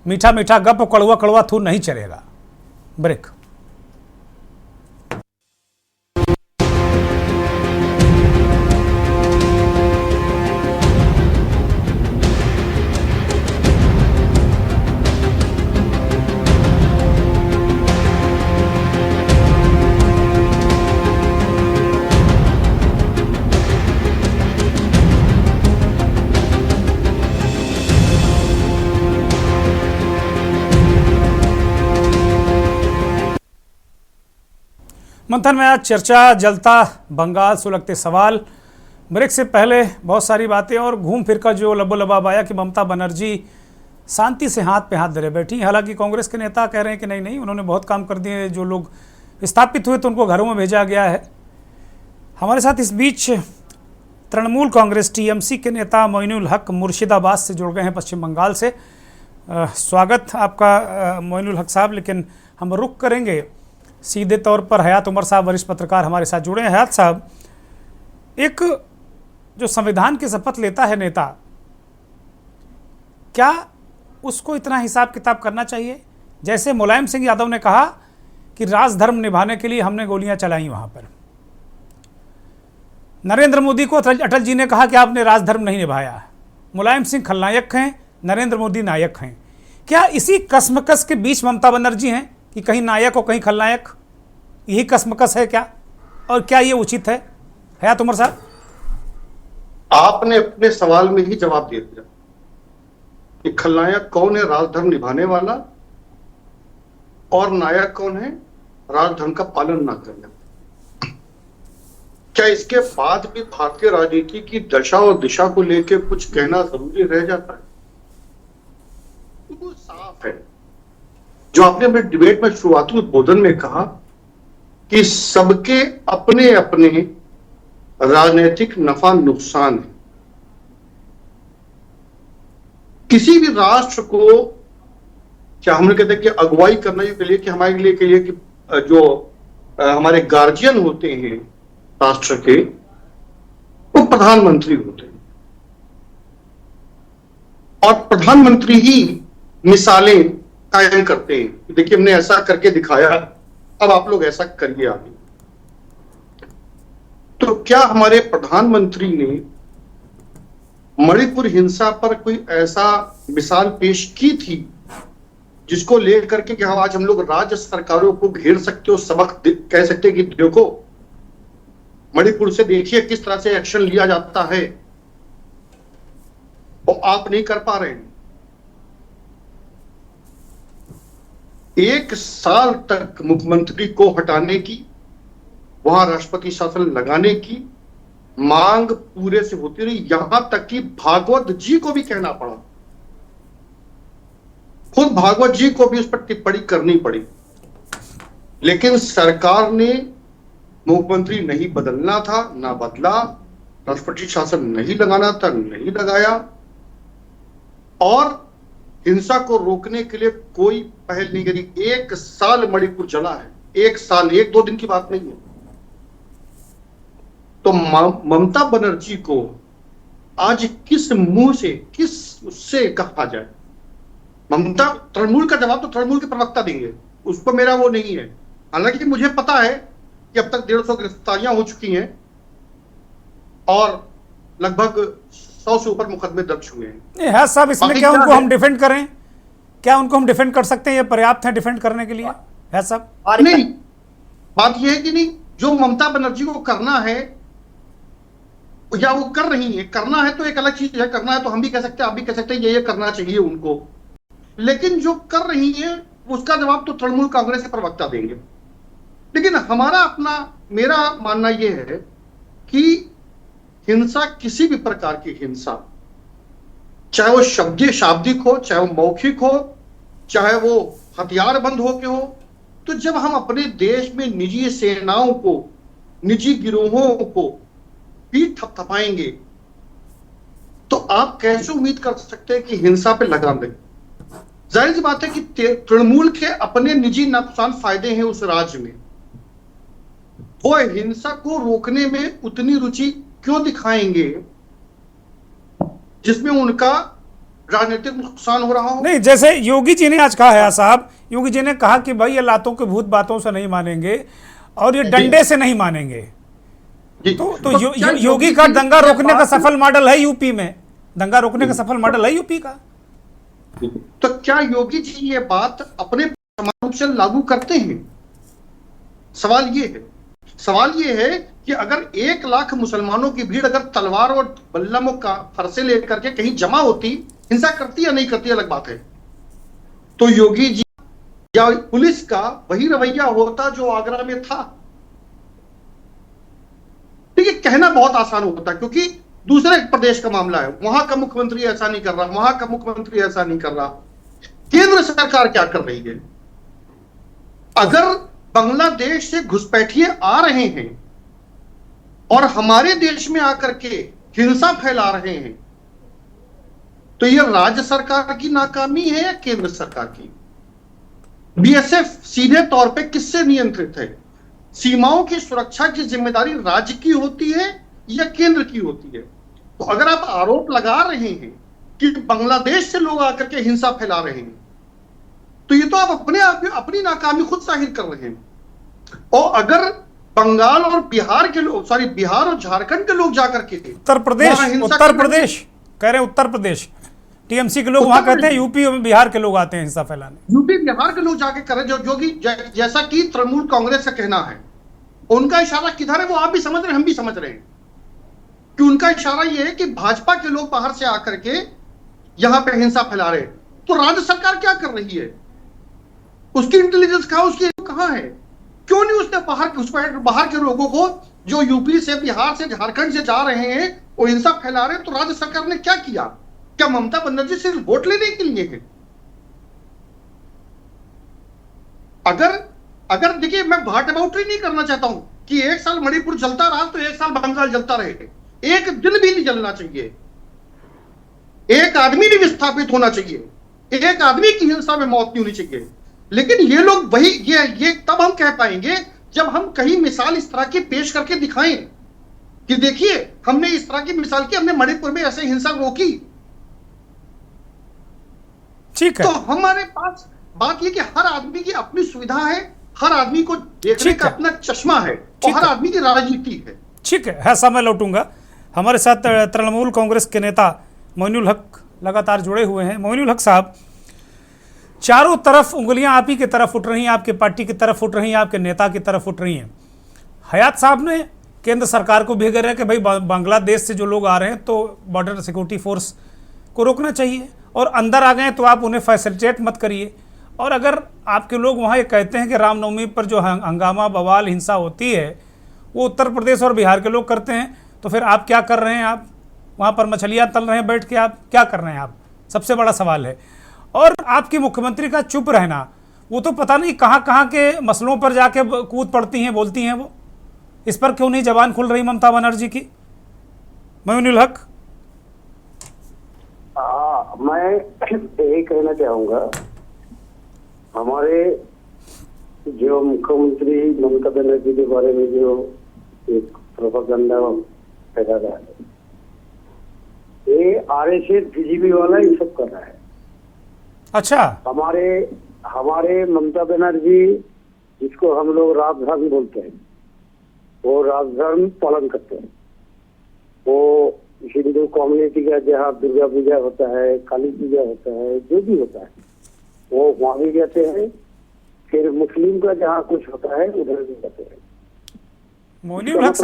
मीठा मीठा गप, कड़वा कड़वा थूर नहीं चलेगा। ब्रेक। मंथन में आज चर्चा, जलता बंगाल, सुलगते सवाल। ब्रेक से पहले बहुत सारी बातें और घूम फिर कर जो लबोलबाब आया कि ममता बनर्जी शांति से हाथ पे हाथ धरे बैठी। हालांकि कांग्रेस के नेता कह रहे हैं कि नहीं नहीं, उन्होंने बहुत काम कर दिए, जो लोग विस्थापित हुए तो उनको घरों में भेजा गया है। हमारे साथ इस बीच तृणमूल कांग्रेस टीएमसी के नेता मोइनुल हक मुर्शिदाबाद से जुड़ गए हैं, पश्चिम बंगाल से। स्वागत आपका मोइनुल हक साहब। लेकिन हम रुख करेंगे सीधे तौर पर हयात उमर साहब, वरिष्ठ पत्रकार हमारे साथ जुड़े हैं। हयात साहब, एक जो संविधान की शपथ लेता है नेता, क्या उसको इतना हिसाब किताब करना चाहिए? जैसे मुलायम सिंह यादव ने कहा कि राजधर्म निभाने के लिए हमने गोलियां चलाई वहां पर, नरेंद्र मोदी को अटल जी ने कहा कि आपने राजधर्म नहीं निभाया। मुलायम सिंह खलनायक हैं, नरेंद्र मोदी नायक हैं। क्या इसी कसमकस के बीच ममता बनर्जी हैं कि कहीं नायक और कहीं खलनायक? यही कसमकस है क्या? और क्या ये उचित है? हयात उमर साहब, आपने अपने सवाल में ही जवाब दे दिया कि खलनायक कौन है, राजधर्म निभाने वाला, और नायक कौन है, राजधर्म का पालन ना करने। क्या इसके बाद भी भारतीय राजनीति की दशा और दिशा को लेकर कुछ कहना जरूरी रह जाता है? वो साफ है जो आपने अपने डिबेट में शुरुआती उद्बोधन में कहा कि सबके अपने अपने राजनीतिक नफा नुकसान है। किसी भी राष्ट्र को, क्या हम कहते हैं कि अगुवाई करना के लिए, कि हमारे लिए कहिए कि जो हमारे गार्जियन होते हैं राष्ट्र के, वो प्रधानमंत्री होते हैं। और प्रधानमंत्री ही मिसालें कायम करते हैं। देखिए हमने ऐसा करके दिखाया, अब आप लोग ऐसा करिए आगे। तो क्या हमारे प्रधानमंत्री ने मणिपुर हिंसा पर कोई ऐसा मिसाल पेश की थी जिसको लेकर के कि आज हम लोग राज्य सरकारों को घेर सकते हो, सबक कह सकते कि देखो मणिपुर से देखिए किस तरह से एक्शन लिया जाता है, और आप नहीं कर पा रहे हैं। 1 साल तक मुख्यमंत्री को हटाने की, वहां राष्ट्रपति शासन लगाने की मांग पूरे से होती रही, यहां तक कि भागवत जी को भी कहना पड़ा, खुद भागवत जी को भी उस पर टिप्पणी करनी पड़ी। लेकिन सरकार ने मुख्यमंत्री नहीं बदलना था, ना बदला, राष्ट्रपति शासन नहीं लगाना था, नहीं लगाया, और हिंसा को रोकने के लिए कोई पहल नहीं करी। 1 साल मणिपुर जला है, 1 साल, 1-2 दिन की बात नहीं है। तो ममता बनर्जी को आज किस मुंह से, किस उससे कहा जाए? ममता, तृणमूल का जवाब तो तृणमूल के प्रवक्ता देंगे, उस पर मेरा वो नहीं है। हालांकि मुझे पता है कि अब तक 150 गिरफ्तारियां हो चुकी हैं और लगभग 100 से ऊपर मुकदमे दर्ज हुए हैं। है साहब, इसमें क्या उनको हम डिफेंड करें? क्या उनको हम डिफेंड कर सकते हैं? ये पर्याप्त है डिफेंड करने के लिए? है साहब? नहीं, बात यह है कि नहीं, जो ममता बनर्जी को करना है या वो कर रही है, करना है तो एक अलग चीज है, करना है तो हम भी कह सकते हैं, आप भी कह सकते हैं ये करना चाहिए उनको, लेकिन जो कर रही है उसका जवाब तो तृणमूल कांग्रेस के प्रवक्ता देंगे। लेकिन हमारा अपना, मेरा मानना यह है कि हिंसा, किसी भी प्रकार की हिंसा, चाहे वो शाब्दिक हो, चाहे वो मौखिक हो, चाहे वो हथियार बंद हो के हो, तो जब हम अपने देश में निजी सेनाओं को, निजी गिरोहों को पीठ थपथपाएंगे तो आप कैसे उम्मीद कर सकते हैं कि हिंसा पे लगाम दें? जाहिर सी बात है कि तृणमूल के अपने निजी नुकसान फायदे हैं उस राज्य में, वो हिंसा को रोकने में उतनी रुचि क्यों दिखाएंगे जिसमें उनका राजनीतिक नुकसान हो रहा हो? नहीं, जैसे योगी जी ने आज कहा है साहब, योगी जी ने कहा कि भाई ये लातों के भूत बातों से नहीं मानेंगे और ये डंडे से नहीं मानेंगे। तो योगी का दंगा रोकने का सफल मॉडल है यूपी में, दंगा रोकने का सफल मॉडल है यूपी का। तो क्या योगी जी ये बात अपने समान रूप से लागू करते हैं? सवाल ये है कि अगर 1 लाख मुसलमानों की भीड़ अगर तलवार और बल्लम का फरसे लेकर के कहीं जमा होती, हिंसा करती या नहीं करती अलग बात है। तो योगी जी या पुलिस का वही रवैया होता जो आगरा में था। ठीक है, कहना बहुत आसान होता है क्योंकि दूसरे प्रदेश का मामला है, वहां का मुख्यमंत्री ऐसा नहीं कर रहा, वहां का मुख्यमंत्री ऐसा नहीं कर रहा। केंद्र सरकार क्या कर रही है? अगर बांग्लादेश से घुसपैठिए आ रहे हैं और हमारे देश में आकर के हिंसा फैला रहे हैं, तो यह राज्य सरकार की नाकामी है या केंद्र सरकार की? बीएसएफ सीधे तौर पे किससे नियंत्रित है? सीमाओं की सुरक्षा की जिम्मेदारी राज्य की होती है या केंद्र की होती है? तो अगर आप आरोप लगा रहे हैं कि बांग्लादेश से लोग आकर के हिंसा फैला रहे हैं, तो ये तो आप अपने आप में अपनी नाकामी खुद जाहिर कर रहे हैं। और अगर बंगाल और बिहार के लोग, बिहार और झारखंड के लोग जाकर के उत्तर प्रदेश कह रहे हैं, उत्तर प्रदेश टीएमसी के लोग वहां कहते हैं, यूपी और बिहार के लोग आते हैं हिंसा फैलाने, यूपी बिहार के लोग जाके कर रहे, जो कि जैसा कि तृणमूल कांग्रेस का कहना है। उनका इशारा किधर है वो आप भी समझ रहे हैं, हम भी समझ रहे हैं कि उनका इशारा ये है कि भाजपा के लोग बाहर से आकर के यहां पे हिंसा फैला रहे। तो राज्य सरकार क्या कर रही है? उसकी इंटेलिजेंस कहां है? क्यों नहीं उसने बाहर के लोगों को जो यूपी से, बिहार से, झारखंड से जा रहे हैं वो हिंसा फैला रहे हैं, तो राज्य सरकार ने क्या किया? क्या ममता बनर्जी से वोट लेने के लिए है? अगर देखिए, मैं भाट बाउटरी नहीं करना चाहता हूं कि 1 साल मणिपुर जलता रहा तो 1 साल बंगाल जलता रहे। एक दिन भी नहीं जलना चाहिए, एक आदमी नहीं विस्थापित होना चाहिए, एक आदमी की हिंसा में मौत नहीं होनी चाहिए। लेकिन ये लोग वही ये तब हम कह पाएंगे जब हम कहीं मिसाल इस तरह की पेश करके दिखाएं कि देखिए हमने इस तरह की मिसाल की, हमने मणिपुर में ऐसे हिंसा रोकी। ठीक है। तो हमारे पास बात ये कि हर आदमी की अपनी सुविधा है, हर आदमी को देखने ठीक का है। अपना चश्मा है, ठीक और हर है। आदमी की राजनीति है। ठीक है, समय लौटूंगा। हमारे साथ तृणमूल कांग्रेस के नेता मोइनुल हक लगातार जुड़े हुए हैं। मोइनुल हक साहब, चारों तरफ उंगलियां आप ही की तरफ उठ रही हैं, आपके पार्टी की तरफ उठ रही हैं, आपके नेता की तरफ उठ रही हैं। हयात साहब ने केंद्र सरकार को भेज रहे हैं कि भाई बांग्लादेश से जो लोग आ रहे हैं तो बॉर्डर सिक्योरिटी फोर्स को रोकना चाहिए, और अंदर आ गए तो आप उन्हें फैसिलिटेट मत करिए। और अगर आपके लोग वहाँ ये कहते हैं कि रामनवमी पर जो हंगामा बवाल हिंसा होती है वो उत्तर प्रदेश और बिहार के लोग करते हैं, तो फिर आप क्या कर रहे हैं? आप वहाँ पर मछलियाँ तल रहे हैं बैठ के, आप क्या कर रहे हैं? आप सबसे बड़ा सवाल है। और आपकी मुख्यमंत्री का चुप रहना, वो तो पता नहीं कहाँ कहाँ के मसलों पर जाके कूद पड़ती हैं, बोलती हैं वो। इस पर क्यों नहीं जबान खुल रही ममता बनर्जी की? मोइनुल हक। मैं यही कहना चाहूंगा, हमारे जो मुख्यमंत्री ममता बनर्जी के बारे में जो एक प्रोपेगेंडा फैला रहा है, ये आरएसएस बीजेपी वाला ये सब कर रहा है। अच्छा। हमारे ममता बनर्जी, जिसको हम लोग राजधर्म बोलते हैं, वो राजधर्म पालन करते हैं। वो हिंदू कम्युनिटी का जहाँ दुर्गा पूजा होता है, काली पूजा होता है, जो भी होता है वो वहाँ भी जाते हैं। फिर मुस्लिम का जहाँ कुछ होता है उधर भी जाते हैं। मोइनुल हक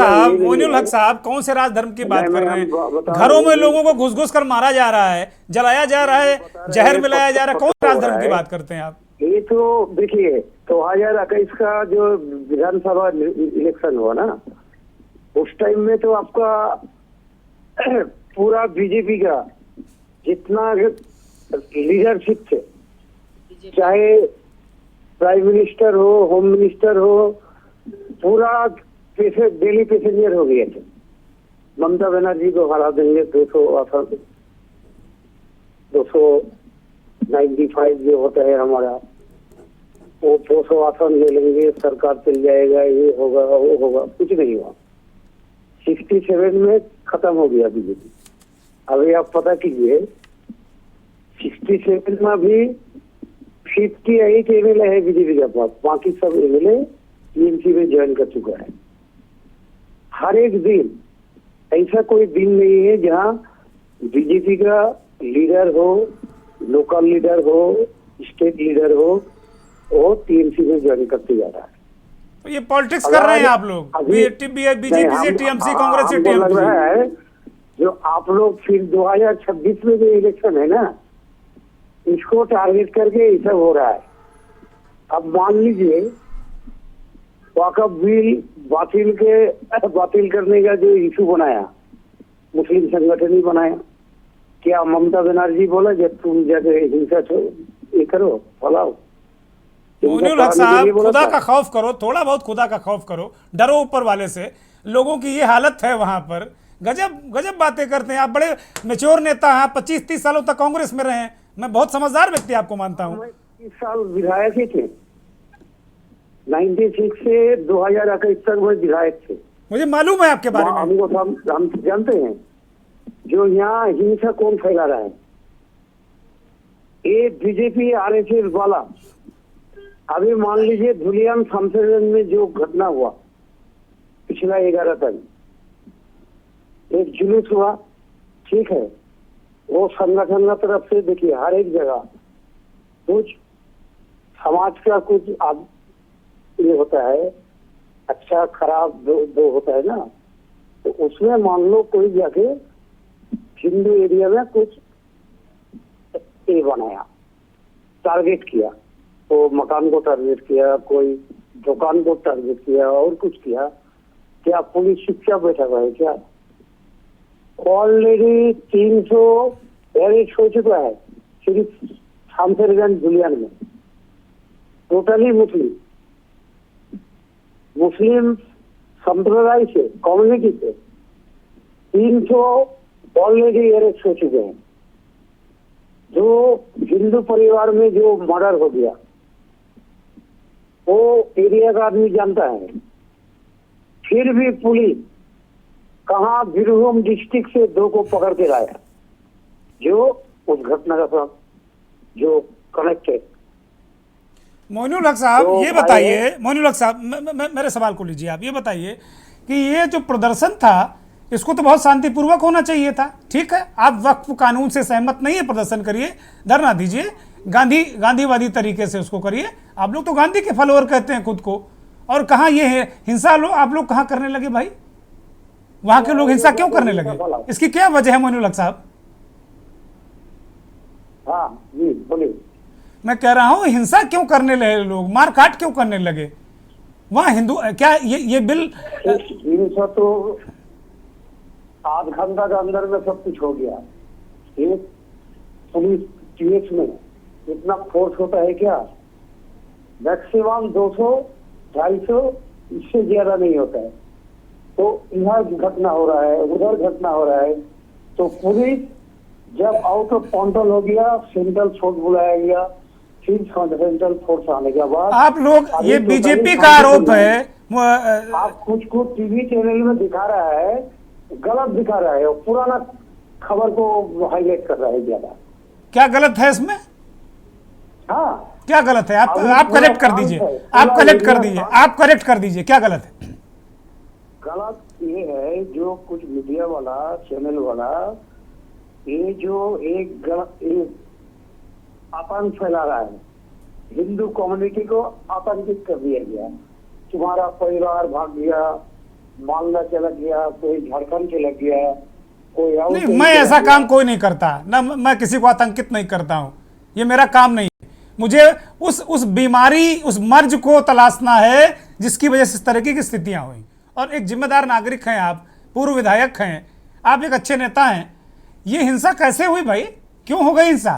साहब कौन से राजधर्म की बात कर रहे हैं? घरों में लोगों को घुस घुस कर मारा जा रहा है, जलाया जा रहा है, जहर मिलाया जा रहा है। कौन से राजधर्म की बात करते हैं आप? ये तो देखिए, 2021 का जो विधानसभा इलेक्शन हुआ ना, उस टाइम में तो आपका पूरा बीजेपी का जितना लीडरशिप थे, चाहे प्राइम मिनिस्टर हो, होम मिनिस्टर हो, पूरा दिल्ली पैसेंजर हो गए थे। ममता बनर्जी को हरा देंगे, 295 जो होता है हमारा, वो 200 आसन ले लेंगे, सरकार चल जाएगा, ये होगा वो होगा। कुछ नहीं हुआ। 67 में खत्म हो गया बीजेपी। अभी आप पता कीजिए, 67 में भी 58 एमएलए है बीजेपी के पास, बाकी सब एमएलए टीएमसी में ज्वाइन कर चुका है। हर एक दिन, ऐसा कोई दिन नहीं है जहां बीजेपी का लीडर हो, लोकल लीडर हो, स्टेट लीडर हो, वो टीएमसी में ज्वाइन करते जा रहा है। तो ये पॉलिटिक्स कर रहे हैं आप लोग, बीजेपी से टीएमसी, कांग्रेस से टीएमसी। लग रहा है जो आप लोग फिर 2026 में जो इलेक्शन है ना, इसको टारगेट करके ये सब हो रहा है। अब मान लीजिए वक़्फ़ बिल बातिल करने का जो इशू बनाया, मुस्लिम संगठन ही बनाया। क्या ममता बनर्जी बोला जब तुम जाके हिंसा ये करो, फैलाओ? मोइनुल हक साहब, खुदा का खौफ करो, थोड़ा बहुत खुदा का खौफ करो, डरो ऊपर वाले से। लोगों की ये हालत है वहां पर। गजब बातें करते हैं आप। बड़े मैच्योर नेता हैं, 25-30 सालों तक कांग्रेस में रहे हैं। मैं बहुत समझदार व्यक्ति आपको मानता हूँ। 30 साल विधायक ही थे, 96 से 2021 तक वो विधायक थे। मुझे मालूम है आपके बारे में। हम जानते हैं जो यहाँ हिंसा कौन फैला रहा है। ये बीजेपी आरएसएस वाला। अभी मान लीजिए धुलियान संसद में जो घटना हुआ पिछला 11 तारीख, एक जुलूस हुआ, ठीक है, वो संगठन की तरफ से देखिए हर एक जगह कुछ समाज का कुछ ये होता है, अच्छा खराब दो होता है ना, तो उसमें मान लो कोई जाके हिंदू एरिया में कुछ ये बनाया, टारगेट किया, तो मकान को टारगेट किया, कोई दुकान को टारगेट किया और कुछ किया। क्या पुलिस चुपचाप बैठा हुआ है क्या? ऑलरेडी 300 अरेस्ट हो चुका है सिर्फ शामसरगंज धुलियान में। टोटली मुस्लिम संप्रदाय से, कम्युनिटी से 300 ऑलरेडी अरेस्ट हो चुके हैं। जो हिंदू परिवार में जो मर्डर हो गया वो एरिया का आदमी जानता है। फिर भी पुलिस कहाँ बीरभूम डिस्ट्रिक्ट से 2 को पकड़ के लाया जो उस घटना का जो कनेक्ट है। मोइनुल हक साहब तो ये बताइए, मोइनुल हक साहब मेरे सवाल को लीजिए, आप ये बताइए कि ये जो प्रदर्शन था इसको तो बहुत शांतिपूर्वक होना चाहिए था। ठीक है, आप वक्फ कानून से सहमत नहीं है, प्रदर्शन करिए, धरना दीजिए, गांधीवादी तरीके से उसको करिए। आप लोग तो गांधी के फॉलोअर कहते हैं खुद को, और कहाँ ये है हिंसा आप लोग कहाँ करने लगे भाई? वहां के लोग हिंसा क्यों करने लगे? इसकी क्या वजह है मोइनुल हक साहब? हाँ जी बोलिए। मैं कह रहा हूं हिंसा क्यों करने लगे लोग, मारकाट क्यों करने लगे वहां? हिंदू क्या ये बिल हिंसा तो आध घंटा के अंदर में सब कुछ हो गया। एक पुलिस टीएच में इतना फोर्स होता है क्या? मैक्सिमम 200 250 इससे ज्यादा नहीं होता है। तो यहाँ घटना हो रहा है, उधर घटना हो रहा है, तो पुलिस जब आउट ऑफ कंट्रोल हो गया सेंट्रल फोर्स बुलाया गया, फिर सेंट्रल फोर्स आने के बाद आप लोग ये बीजेपी का आरोप है, आप कुछ टीवी चैनल में दिखा रहा है, गलत दिखा रहा है, पुराना खबर को हाईलाइट कर रहा है ज्यादा। क्या गलत है इसमें? हाँ क्या गलत है? आप करेक्ट कर दीजिए, आप करेक्ट कर दीजिए, आप करेक्ट कर दीजिए, क्या गलत है? गलत ये है जो कुछ मीडिया वाला चैनल वाला ये जो एक गलत आतंक फैला रहा है, हिंदू कम्युनिटी को आतंकित कर दिया गया। तुम्हारा परिवार भाग गया, मालदा चला गया, कोई झारखंड चला गया, कोई और नहीं, मैं ऐसा काम कोई नहीं करता ना, मैं किसी को आतंकित नहीं करता हूं, ये मेरा काम नहीं है। मुझे उस बीमारी, उस मर्ज को तलाशना है जिसकी वजह से इस तरह की स्थितियां हुई। और एक जिम्मेदार नागरिक हैं आप, पूर्व विधायक हैं आप, एक अच्छे नेता हैं, ये हिंसा कैसे हुई भाई? क्यों हो गई हिंसा?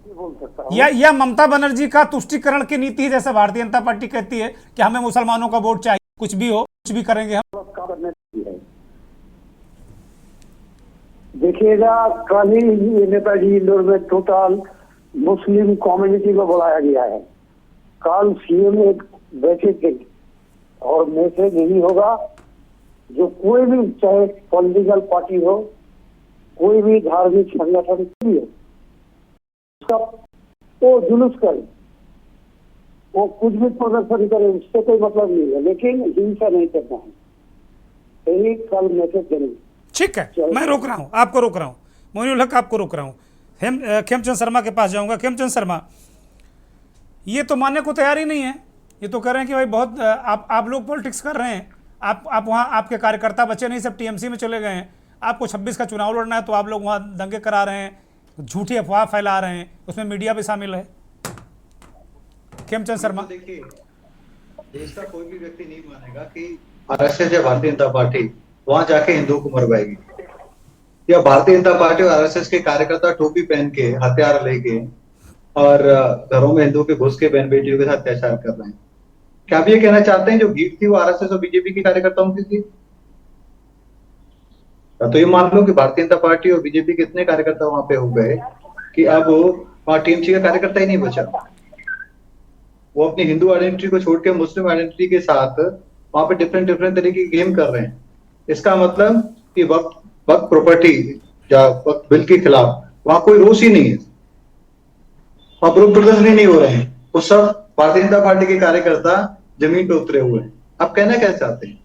बोल सकता हूँ। या ममता बनर्जी का तुष्टिकरण की नीति, जैसे भारतीय जनता पार्टी कहती है कि हमें मुसलमानों का वोट चाहिए, कुछ भी हो, कुछ भी करेंगे हम। देखिएगा कल ही नेताजी इंदौर में टोटल मुस्लिम कम्युनिटी को बुलाया गया है। कल सीएम एक बैठक और मैसेज यही होगा, जो कोई भी चाहे पॉलिटिकल पार्टी हो, कोई भी धार्मिक संगठन भी हो, उसका वो जुलूस करे, वो कुछ भी प्रदर्शन करे, उससे कोई मतलब नहीं है, लेकिन हिंसा नहीं करना है। यही कल मैसेज देंगे। ठीक है, मैं रोक रहा हूं, आपको रोक रहा हूं, मोइनुल हक आपको रोक रहा हूं। खेमचंद शर्मा के पास जाऊंगा। खेमचंद शर्मा, ये तो मानने को तैयार ही नहीं है, ये तो कह रहे हैं कि भाई बहुत आप लोग पॉलिटिक्स कर रहे हैं, आप वहाँ आपके कार्यकर्ता बचे नहीं, सब टीएमसी में चले गए हैं, आपको 26 का चुनाव लड़ना है तो आप लोग वहाँ दंगे करा रहे हैं, झूठी अफवाह फैला रहे हैं, उसमें मीडिया भी शामिल है। खेमचंद शर्मा, देखिए देश का कोई भी व्यक्ति नहीं मानेगा कि आरएसएस या भारतीय जनता पार्टी वहां जाके हिंदुओं को मरवाएगी, या भारतीय जनता पार्टी और आरएसएस के कार्यकर्ता टोपी पहन के हथियार लेके और घरों में हिंदुओं के घुस के बहन बेटियों के साथ अत्याचार कर रहे हैं। क्या आप ये कहना चाहते हैं जो भीड़ थी वो आरएसएस और बीजेपी के कार्यकर्ताओं की थी? तो ये मान लो कि भारतीय जनता पार्टी और बीजेपी के इतने कार्यकर्ता वहां पे हो गए कि अब वहां टीएमसी का कार्यकर्ता ही नहीं बचा। वो अपनी हिंदू आइडेंटिटी को छोड़ के मुस्लिम आइडेंटिटी के साथ वहां पे डिफरेंट तरीके की गेम कर रहे हैं। इसका मतलब कि वक्त प्रॉपर्टी या वक्त बिल के खिलाफ वहां कोई रोष ही नहीं है, वहां विरोध प्रदर्शन ही नहीं हो रहे हैं, वो सब भारतीय जनता पार्टी के कार्यकर्ता जमीन पे उतरे हुए हैं। आप कहना क्या चाहते हैं?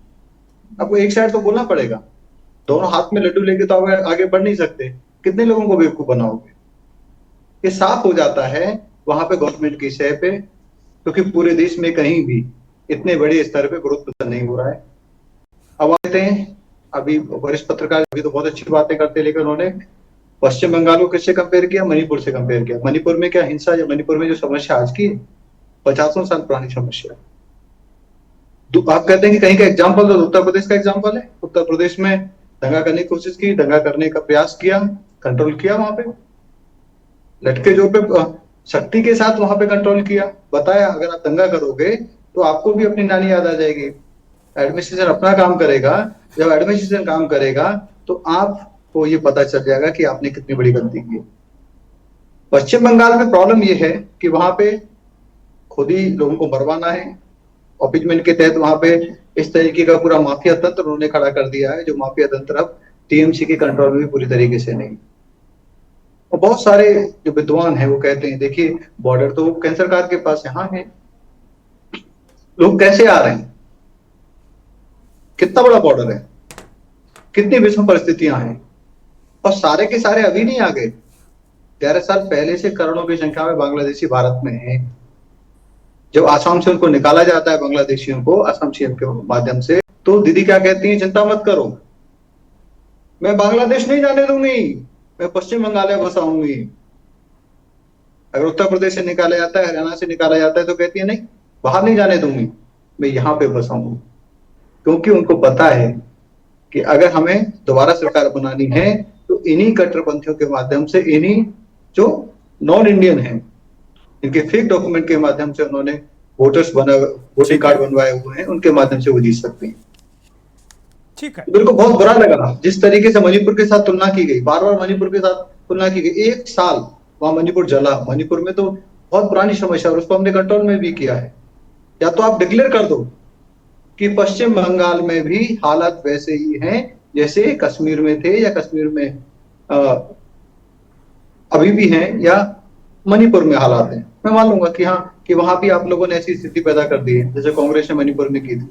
आपको एक साइड तो बोलना पड़ेगा, दोनों हाथ में लड्डू लेके तो आप आगे बढ़ नहीं सकते। कितने लोगों को बेवकूफ बनाओगे? ये साफ हो जाता है वहां पे गवर्नमेंट की शय पे, क्योंकि पूरे देश में कहीं भी इतने बड़े स्तर पे विरोध प्रदर्शन नहीं हो रहा है। अब आते हैं अभी वरिष्ठ पत्रकार अभी तो बहुत अच्छी बातें करते हैं, लेकिन उन्होंने पश्चिम बंगाल को किससे कंपेयर किया? मणिपुर से कंपेयर किया। मणिपुर में क्या हिंसा, या मणिपुर में जो समस्या आज की 50 साल पुरानी समस्या। आप कहते हैं कि कहीं का एग्जाम्पल, तो उत्तर प्रदेश का एग्जाम्पल है। उत्तर प्रदेश में दंगा करने की कोशिश की, दंगा करने का प्रयास किया, कंट्रोल किया, वहां पे लटके जो पे शक्ति के साथ वहां पे कंट्रोल किया। बताया अगर आप दंगा करोगे तो आपको भी अपनी नानी याद आ जाएगी। एडमिनिस्ट्रेशन अपना काम करेगा, जब एडमिनिस्ट्रेशन काम करेगा तो आपको ये पता चल जाएगा कि आपने कितनी बड़ी गलती की। पश्चिम बंगाल में प्रॉब्लम ये है कि वहां पे खुद ही लोगों को मरवाना है, ऑपिजमेंट के तहत वहां पे इस तरीके का पूरा माफिया तंत्र उन्होंने खड़ा कर दिया है, जो माफिया तंत्र अब टीएमसी के कंट्रोल में भी पूरी तरीके से नहीं। और बहुत सारे जो विद्वान हैं वो कहते हैं देखिए बॉर्डर तो केंद्र सरकार के पास यहाँ है, लोग कैसे आ रहे हैं, कितना बड़ा बॉर्डर है, कितनी विषम परिस्थितियां हैं, और सारे के सारे अभी नहीं आ गए। 11 साल पहले से करोड़ों की संख्या में बांग्लादेशी भारत में हैं। जब आसाम से उनको निकाला जाता है बांग्लादेशियों को असम सीएम के माध्यम से, तो दीदी क्या कहती है, चिंता मत करो, मैं बांग्लादेश नहीं जाने दूंगी, मैं पश्चिम बंगाल में बसाऊंगी। अगर उत्तर प्रदेश से निकाला जाता है, हरियाणा से निकाला जाता है, तो कहती है नहीं बाहर नहीं जाने दूंगी, मैं यहाँ पे बसाऊंगी। क्योंकि उनको पता है कि अगर हमें दोबारा सरकार बनानी है तो इन्हीं कट्टरपंथियों के माध्यम से, इन्हीं जो नॉन इंडियन हैं, इनके फेक डॉक्यूमेंट के माध्यम से उन्होंने वोटिंग कार्ड बनवाए हुए हैं, उनके माध्यम से वो जीत सकते हैं। ठीक है, मेरे को बहुत बुरा लगा जिस तरीके से मणिपुर के साथ तुलना की गई, बार बार मणिपुर के साथ तुलना की गई। 1 साल वहां मणिपुर जला, मणिपुर में तो बहुत पुरानी समस्या और उसको हमने कंट्रोल में भी किया है। या तो आप डिक्लेयर कर दो कि पश्चिम बंगाल में भी हालात वैसे ही हैं जैसे कश्मीर में थे, या कश्मीर में अभी भी हैं, या मणिपुर में हालात हैं। मैं मान लूंगा कि हाँ, कि वहां भी आप लोगों ने ऐसी स्थिति पैदा कर दी है जैसे कांग्रेस ने मणिपुर में की थी।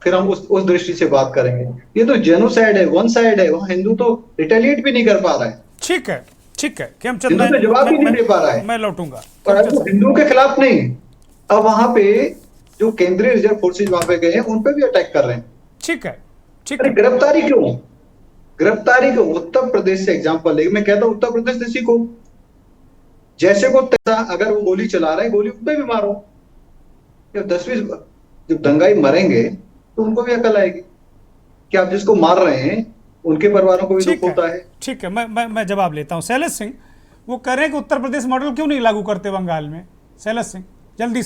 फिर हम उस दृष्टि से बात करेंगे। ये तो जेनोसाइड है, वन साइड है, वहां हिंदू तो रिटेलिएट भी नहीं कर पा रहा है। ठीक है, ठीक है, हिंदू तो जवाब भी नहीं दे पा रहा है। मैं लौटूंगा, और अब वो हिंदुओं के खिलाफ नहीं, अब वहां पे जो केंद्रीय रिजर्व फोर्सेज वहां पे गए हैं उन पे भी अटैक कर रहे हैं। ठीक है, ठीक अरे है। गिरफ्तारी क्यों, गिरफ्तारी क्यों? उत्तर प्रदेश से एग्जाम्पल लेके मैं कहता हूं उत्तर प्रदेश से सीखो, जैसे को तैसा अगर वो गोली चला रहा है, गोली उस पे भी मारो। जब 10-20 जब दंगाई मरेंगे तो उनको भी अकल आएगी कि आप जिसको मार रहे हैं उनके परिवारों को भी दुख होता है। ठीक है, मैं जवाब लेता हूं। शैलेश सिंह वो कह रहे हैं कि उत्तर प्रदेश मॉडल क्यों नहीं लागू करते बंगाल में? शैलेश सिंह जल्दी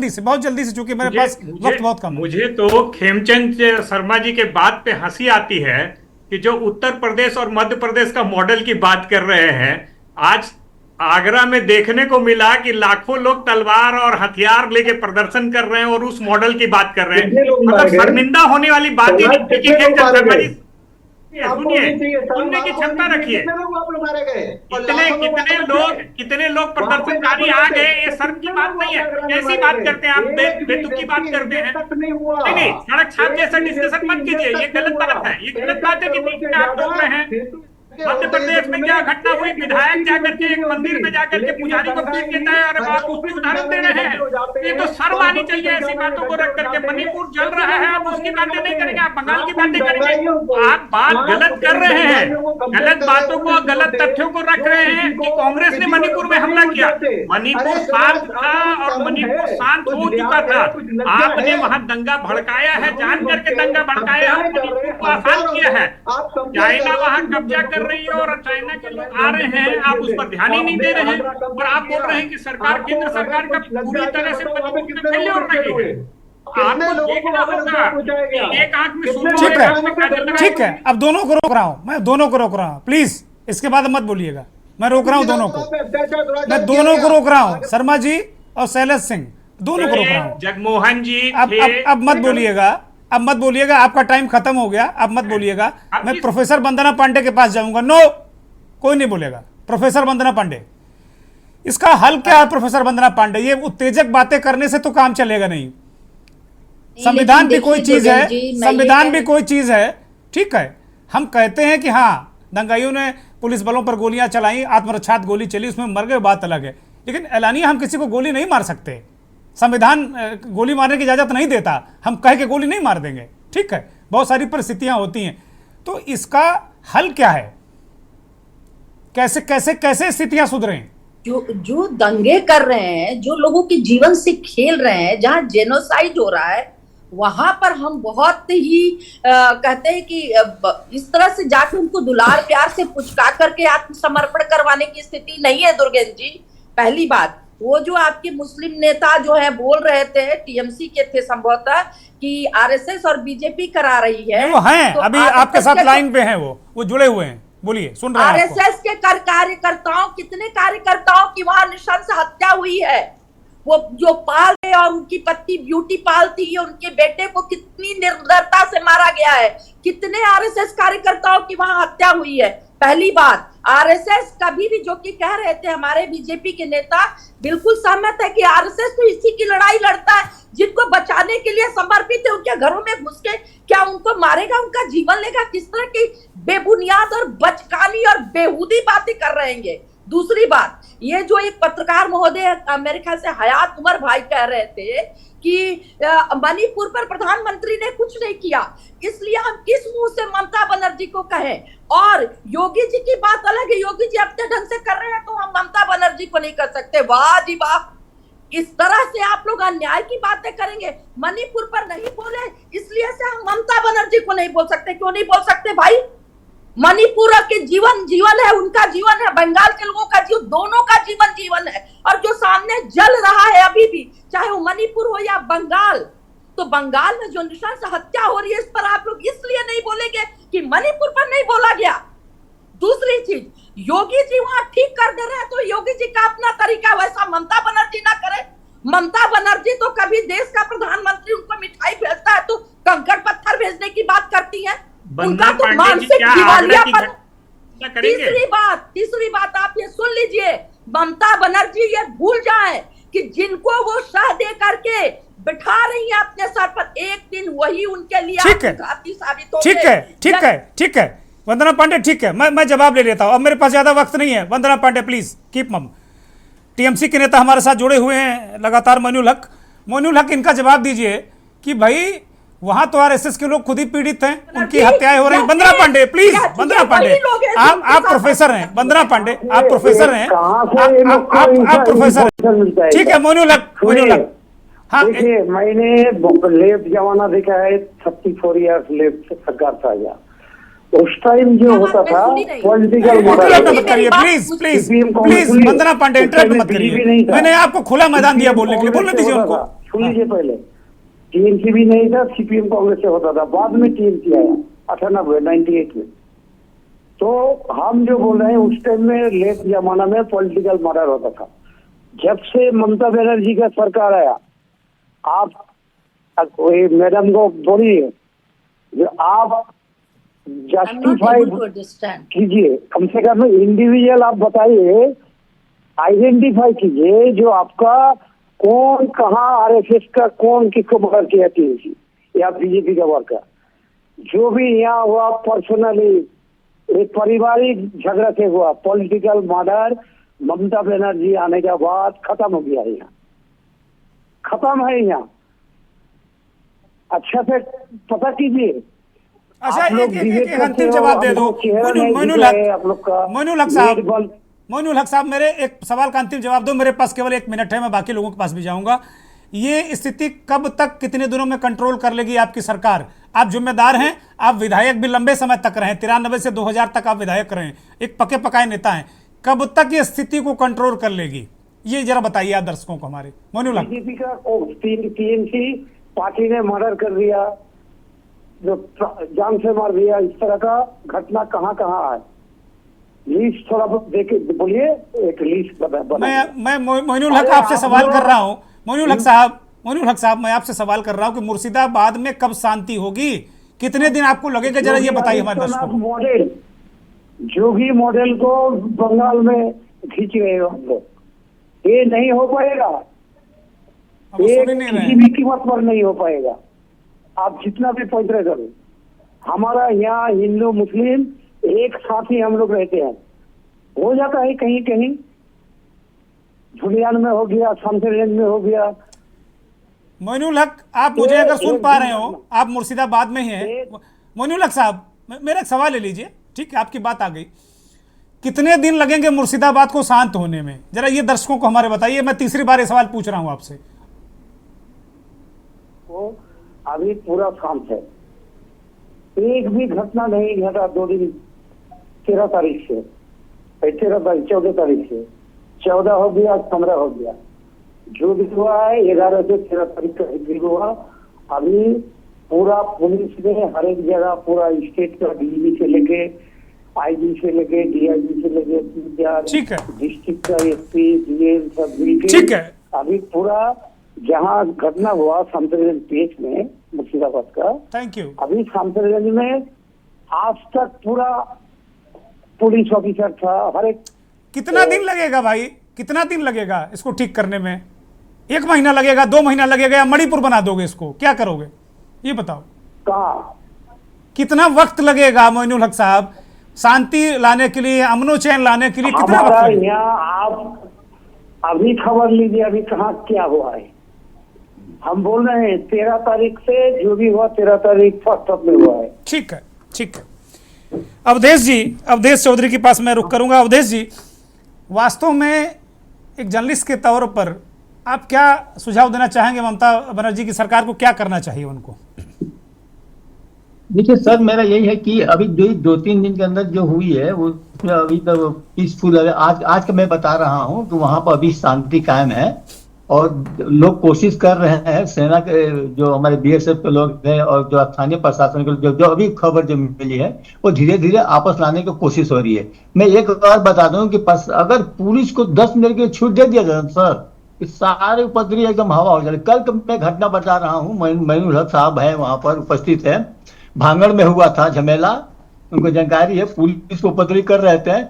से बहुत जल्दी से, चूंकि मेरे पास वक्त बहुत कम है। मुझे तो खेमचंद शर्मा जी के बात पे हंसी आती है कि जो उत्तर प्रदेश और मध्य प्रदेश का मॉडल की बात कर रहे हैं। आज आगरा में देखने को मिला कि लाखों लोग तलवार और हथियार लेके प्रदर्शन कर रहे हैं और उस मॉडल की बात कर रहे हैं। मतलब शर्मिंदा होने वाली बात ही नहीं थी कि खेमचंद शर्मा जी सुनिए, सुनने की क्षमता रखिए। कितने लोग प्रदर्शनकारी आ गए, ये शर्म की बात नहीं है। कैसी बात करते हैं आप, बेतुकी बात करते हैं। नहीं, सड़क छाप जैसा डिस्कशन मत कीजिए, ये गलत बात है। ये गलत बात है कि बीच में आप बोल रहे हैं। मध्य प्रदेश में क्या घटना हुई, विधायक जाकर के एक मंदिर में जाकर के पुजारी को पीट देता है और आप उसकी उदाहरण दे रहे हैं। ये तो शर्म आनी चाहिए ऐसी बातों को रख करके। मणिपुर जल रहा है, आप उसकी बातें नहीं करेंगे, आप बंगाल की बातें करेंगे। आप बात गलत कर रहे हैं, गलत बातों को, गलत तथ्यों को रख रहे हैं कि कांग्रेस ने मणिपुर में हमला किया। मणिपुर शांत था और मणिपुर शांत हो चुका था। आपने वहां दंगा भड़काया है, जान करके दंगा भड़काया है, मणिपुर को आसान किया है। चाइना वहां कब्जा कर रही है और चाइना के लोग आ रहे हैं, आप उस पर ध्यान ही नहीं दे रहे हैं। और आप बोल रहे हैं कि सरकार, केंद्र सरकार का पूरी तरह से फेल्योर रही है। आपको देखना होगा, एक आंख में सुन। ठीक है, अब दोनों को रोक रहा हूं, मैं दोनों को रोक रहा हूं, प्लीज इसके बाद मत बोलिएगा। मैं रोक रहा हूं दोनों को, मैं दोनों को रोक रहा हूं, शर्मा जी और शैलेश सिंह, दोनों को रोक रहा हूं। जगमोहन जी अब मत बोलिएगा, अब मत बोलिएगा, आपका टाइम खत्म हो गया, अब मत बोलिएगा। मैं प्रोफेसर वंदना पांडे के पास जाऊंगा। नो, कोई नहीं बोलेगा। प्रोफेसर वंदना पांडे, इसका हल क्या है? प्रोफेसर वंदना पांडे, ये उत्तेजक बातें करने से तो काम चलेगा नहीं। संविधान भी कोई चीज है, संविधान भी कोई चीज है। ठीक है, हम कहते हैं कि हाँ दंगाइयों ने पुलिस बलों पर गोलियां चलाई, आत्मरक्षार्थ गोली चली, उसमें मर गए, बात अलग है। लेकिन एलानिया हम किसी को गोली नहीं मार सकते। संविधान गोली मारने की इजाजत नहीं देता, हम कह के गोली नहीं मार देंगे। ठीक है, बहुत सारी परिस्थितियां होती हैं। तो इसका हल क्या है? कैसे कैसे कैसे स्थितियां सुधरें? जो दंगे कर रहे हैं, जो लोगों के जीवन से खेल रहे हैं, जहां जेनोसाइड हो रहा है, वहां पर हम बहुत ही कहते हैं कि इस तरह से जाके उनको दुलार प्यार से पुचका करके आत्मसमर्पण करवाने की स्थिति नहीं है दुर्गेश जी। पहली बात, वो जो आपके मुस्लिम नेता जो है बोल रहे थे, टीएमसी के थे संभवतः, कि आरएसएस और बीजेपी करा रही है। वो हैं, तो अभी आपके साथ लाइन पे हैं, वो जुड़े हुए हैं। बोलिए, सुन रहे हैं। आरएसएस के कार्यकर्ताओं, कितने कार्यकर्ताओं की वहां नृशंस हत्या हुई है। वो जो पाल थे और उनकी पत्नी ब्यूटी पाल थी, उनके बेटे को कितनी निर्दयता से मारा गया है। कितने आरएसएस कार्यकर्ताओं की वहां हत्या हुई है। पहली बात, आरएसएस कभी भी, जो कि कह रहे थे हमारे बीजेपी के नेता, बिल्कुल सहमत है कि आरएसएस तो इसी की लड़ाई लड़ता है, जिनको बचाने के लिए समर्पित है, उनके घरों में घुस के क्या उनको मारेगा, उनका जीवन लेगा? किस तरह की बेबुनियाद और बचकानी और बेहूदी बातें कर रहे हैं। दूसरी बात, ये जो एक पत्रकार महोदय मेरे ख्याल से हयात उमर भाई कह रहे थे कि मणिपुर पर प्रधानमंत्री ने कुछ नहीं किया, इसलिए हम किस मुंह से ममता बनर्जी को कहें? और योगी जी की बात अलग है, योगी जी अपने ढंग से कर रहे हैं तो हम ममता बनर्जी को नहीं कर सकते। वाह जी वाह, इस तरह से आप लोग अन्याय की बातें करेंगे। मणिपुर पर नहीं बोले इसलिए से हम ममता बनर्जी को नहीं बोल सकते। क्यों नहीं बोल सकते भाई? मणिपुर के जीवन है, उनका जीवन है, बंगाल के लोगों का जीवन, दोनों का जीवन है। और जो सामने जल रहा है अभी भी, चाहे वो मणिपुर हो या बंगाल, तो बंगाल में जो नृशंस हत्या हो रही है, इस पर आप लोग इसलिए नहीं बोलेंगे कि मणिपुर पर नहीं बोला गया। दूसरी चीज, योगी जी वहां ठीक कर दे रहे हैं तो योगी जी का अपना तरीका, वैसा ममता बनर्जी ना करे। ममता बनर्जी तो कभी देश का प्रधानमंत्री उनको मिठाई भेजता है तो कंकड़ पत्थर भेजने की बात करती है। उनका तो मानसिक दिवालियापन। तीसरी बात आप ये सुन लीजिए, ममता बनर्जी ये भूल जाए कि जिनको वो शह दे करके बिठा रही है अपने सर पर, एक दिन वही उनके लिए घाती साबित होंगे। ठीक है वंदना पांडे, ठीक है, मैं जवाब ले लेता हूं, अब मेरे पास ज्यादा वक्त नहीं है। वंदना पांडे प्लीज कीप मम। टीएमसी के नेता हमारे साथ जुड़े हुए हैं लगातार, मोइनुल हक, इनका जवाब दीजिए कि भाई वहां तो आरएसएस के लोग खुद ही पीड़ित हैं, उनकी हत्याएं हो रही हैं। वंदना पांडे प्लीज, वंदना पांडे, आप प्रोफेसर हैं, वंदना पांडे आप प्रोफेसर हैं, आप प्रोफेसर हैं, ठीक है। मोइनुल हक, हाँ, देखिए मैंने लेफ्ट जमाना देखा है, 34 ईयर्स लेफ्ट सरकार था आया। उस टाइम जो होता था पॉलिटिकल मत करिए प्लीज, वंदना पांडे इंटरप्ट मत करिए, मैंने आपको खुला मैदान दिया बोलने के लिए, बोलने दीजिए उनको। सुन लीजिए, पहले टीएमसी भी नहीं था, सीपीएम कांग्रेस से होता था, बाद में टीएमसी आया 98 में। तो हम जो बोल रहे हैं, उस टाइम में लेफ्ट जमाना में पॉलिटिकल मर्डर होता था। जब से ममता बनर्जी का सरकार आया, आप मैडम को बोलिए जो आप जस्टिफाई कीजिए, कम से कम इंडिविजुअल आप बताइए, आइडेंटिफाई कीजिए जो आपका कौन कहाँ आरएसएस का कौन किसको मर्डर किया, टीएमसी या बीजेपी का वर्कर, जो भी यहाँ हुआ पर्सनली एक पारिवारिक झगड़ा से हुआ, पॉलिटिकल मर्डर ममता बनर्जी आने के बाद खत्म हो गया, यहाँ खत्म है। यहाँ अच्छा से पता कीजिए। अच्छा, एक अंतिम जवाब दे दो मोइनुल हक साहब, मेरे एक सवाल का अंतिम जवाब दो। मेरे पास केवल 1 मिनट है, मैं बाकी लोगों के पास भी जाऊंगा। ये स्थिति कब तक, कितने दिनों में कंट्रोल कर लेगी आपकी सरकार? आप जिम्मेदार हैं, आप विधायक भी लंबे समय तक रहे, 93 से 2000 तक आप विधायक रहे, एक पके पकाए नेता हैं। कब तक ये स्थिति को कंट्रोल कर लेगी, ये जरा बताइए आप दर्शकों को हमारे। मोइनुल हक, बीजेपी का टीएमसी पार्टी ने मर्डर कर दिया, जो जान से मार दिया, इस तरह का घटना कहाँ कहाँ है? लिस्ट थोड़ा देखे बोलिए, एक लिस्ट मैं मोइनुल हक आपसे सवाल कर रहा हूँ। मोइनुल हक साहब, मैं आपसे सवाल कर रहा हूँ कि मुर्शिदाबाद में कब शांति होगी, कितने दिन आपको लगेगा, जरा ये बताइए हमारे दर्शकों को। मॉडल, जोगी मॉडल को बंगाल में खींच रहे हैं हम लोग, ये नहीं हो पाएगा, ये किसी भी कीमत पर नहीं हो पाएगा। आप जितना भी पैदल करो, हमारा यहाँ हिंदू मुस्लिम एक साथ ही हम लोग रहते हैं। हो जाता है कहीं कहीं, झुलियान में हो गया, शमशेरगंज में हो गया। मोइनुल हक, आप मुझे अगर सुन पा रहे हो, आप मुर्शिदाबाद में ही हैं। मोइनुल हक साहब, मेरा एक सवाल ले लीजिए, ठीक है, आपकी बात आ गई। कितने दिन लगेंगे मुर्शिदाबाद को शांत होने में, जरा ये दर्शकों को हमारे बताइए। मैं तीसरी बार ये सवाल पूछ रहा हूं आपसे। अभी पूरा शांत है, एक भी घटना नहीं घटा 2 दिन, 13 तारीख से, 13 तारीख 14 तारीख से, 14 हो गया, 15 हो गया, जो भी हुआ है 11 से 13 तारीख का भी हुआ। अभी पूरा पुलिस ने हर एक जगह, पूरा स्टेट का डीजी से लेके आईजी से लेके डीआईजी से लेके डिस्ट्रिक्ट का एसपी डीएम सब मिलके अभी पूरा जहाँ घटना हुआ शमशेरगंज पेच में मुर्शिदाबाद का, थैंक यू, अभी शमशेरगंज में आज तक पूरा पुलिस ऑफिसर था, हर एक। कितना दिन लगेगा भाई, कितना दिन लगेगा इसको ठीक करने में? 1 महीना लगेगा, 2 महीना लगेगा, या मणिपुर बना दोगे इसको? क्या करोगे ये बताओ? कहा कितना वक्त लगेगा मोइनुल हक साहब शांति लाने के लिए, अमनो चैन लाने के लिए? कितना वक्त हमारा लगेगा? यहाँ आप अभी खबर लीजिए, अभी कहाँ क्या हुआ है। हम बोल रहे हैं 13 तारीख से जो भी हुआ 13 तारीख फर्स्ट में हुआ है। ठीक है, ठीक है। अवधेश जी, अवधेश चौधरी के पास मैं रुक करूंगा। अवधेश जी, वास्तव में एक जर्नलिस्ट के तौर पर आप क्या सुझाव देना चाहेंगे? ममता बनर्जी की सरकार को क्या करना चाहिए उनको? देखिए सर, मेरा यही है कि अभी जो 2-3 दिन के अंदर जो हुई है वो अभी तो पीसफुल है। आज का मैं बता रहा हूँ कि वहां पर अभी शांति कायम है और लोग कोशिश कर रहे हैं, सेना के जो हमारे बीएसएफ के लोग हैं और जो स्थानीय प्रशासन के जो अभी खबर जो मिली है वो धीरे धीरे आपस लाने की कोशिश हो रही है। मैं एक बार बता दूं कि अगर पुलिस को 10 मिनट की छूट दे दिया जाए सर, सारे उपद्रवी एकदम हवा हो जाए। कल मैं घटना बता रहा हूँ, मोइनुल हक साहब है वहां पर उपस्थित है, भांगड़ में हुआ था झमेला, उनको जानकारी है। पुलिस को उपद्रवी कर रहे थे,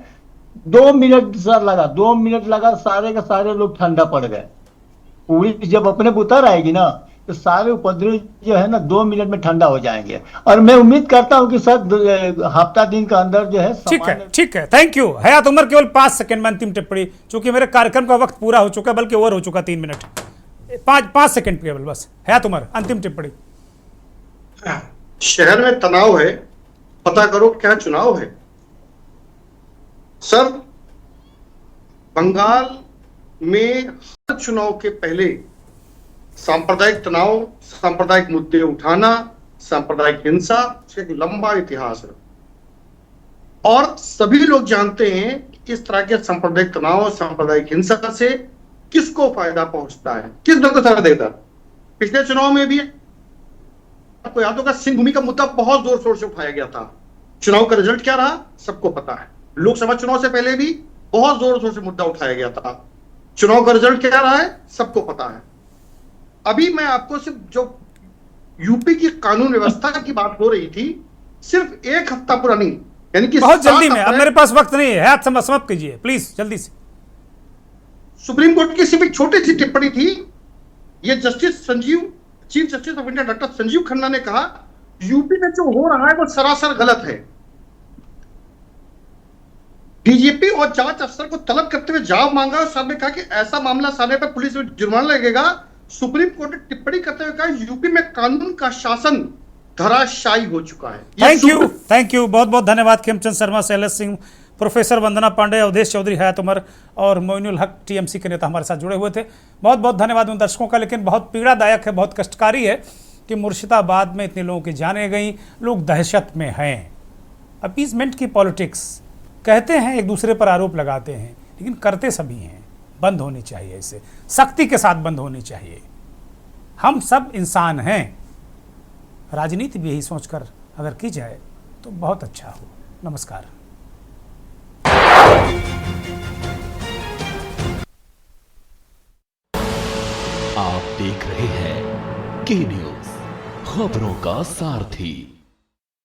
2 मिनट सर लगा, 2 मिनट लगा, सारे के सारे लोग ठंडा पड़ गए। पुलिस जब अपने पे उतर आएगी ना तो सारे उपद्रवी जो है ना 2 मिनट में ठंडा हो जाएंगे। और मैं उम्मीद करता हूं कि सर हफ्ता दिन के अंदर जो है। ठीक है, ठीक है, थैंक यू। हयात उमर, केवल 5 सेकंड में अंतिम टिप्पणी, चूंकि मेरे कार्यक्रम का वक्त पूरा हो चुका, बल्कि ओवर हो चुका 3 मिनट। 5 सेकंड केवल बस। हयात उमर, अंतिम टिप्पणी। शहर में तनाव है, पता करो क्या चुनाव है। सर, बंगाल में हर चुनाव के पहले सांप्रदायिक तनाव, सांप्रदायिक मुद्दे उठाना, सांप्रदायिक हिंसा, एक लंबा इतिहास है और सभी लोग जानते हैं कि इस तरह के सांप्रदायिक तनाव, सांप्रदायिक हिंसा से किसको फायदा पहुंचता है, किस दल को फायदा देता है। पिछले चुनाव में भी आपको याद होगा, सिंह भूमि का मुद्दा बहुत जोर शोर से उठाया गया था। चुनाव का रिजल्ट क्या रहा सबको पता है। लोकसभा चुनाव से पहले भी बहुत जोर शोर से मुद्दा उठाया गया था। चुनाव का रिजल्ट क्या रहा है सबको पता है। अभी मैं आपको सिर्फ जो यूपी की कानून व्यवस्था की बात हो रही थी, सिर्फ 1 हफ्ता पूरा नहीं, यानी कि बहुत जल्दी में, अब मेरे पास वक्त नहीं है, हाथ समाप्त कीजिए प्लीज जल्दी से। सुप्रीम कोर्ट की सिर्फ एक छोटी सी टिप्पणी थी। ये justice Sanjeev, chief justice of India doctor Sanjeev Khanna ने कहा यूपी में जो हो रहा है वो सरासर गलत है। डीजीपी और जांच अफसर को तलब करते हुए जवाब मांगा और सर ने कहा कि ऐसा मामला सामने पर पुलिस में जुर्माना लगेगा। सुप्रीम कोर्ट ने टिप्पणी करते हुए कहा यूपी में कानून का शासन धराशायी हो चुका है। थैंक यू, बहुत बहुत धन्यवाद। खेमचंद शर्मा, शैलेश सिंह, प्रोफेसर वंदना पांडे, अवधेश चौधरी, हयात उमर और मोइनुल हक टीएमसी के नेता हमारे साथ जुड़े हुए थे। बहुत बहुत धन्यवाद उन दर्शकों का। लेकिन बहुत पीड़ादायक है, बहुत कष्टकारी है कि मुर्शिदाबाद में इतने लोगों की जानें गई, लोग दहशत में हैं। अपीजमेंट की पॉलिटिक्स कहते हैं, एक दूसरे पर आरोप लगाते हैं, लेकिन करते सभी हैं। बंद होनी चाहिए, इसे सख्ती के साथ बंद होनी चाहिए। हम सब इंसान हैं। राजनीति भी यही सोचकर अगर की जाए तो बहुत अच्छा हो। नमस्कार। आप देख रहे हैं के न्यूज़, खबरों का सारथी।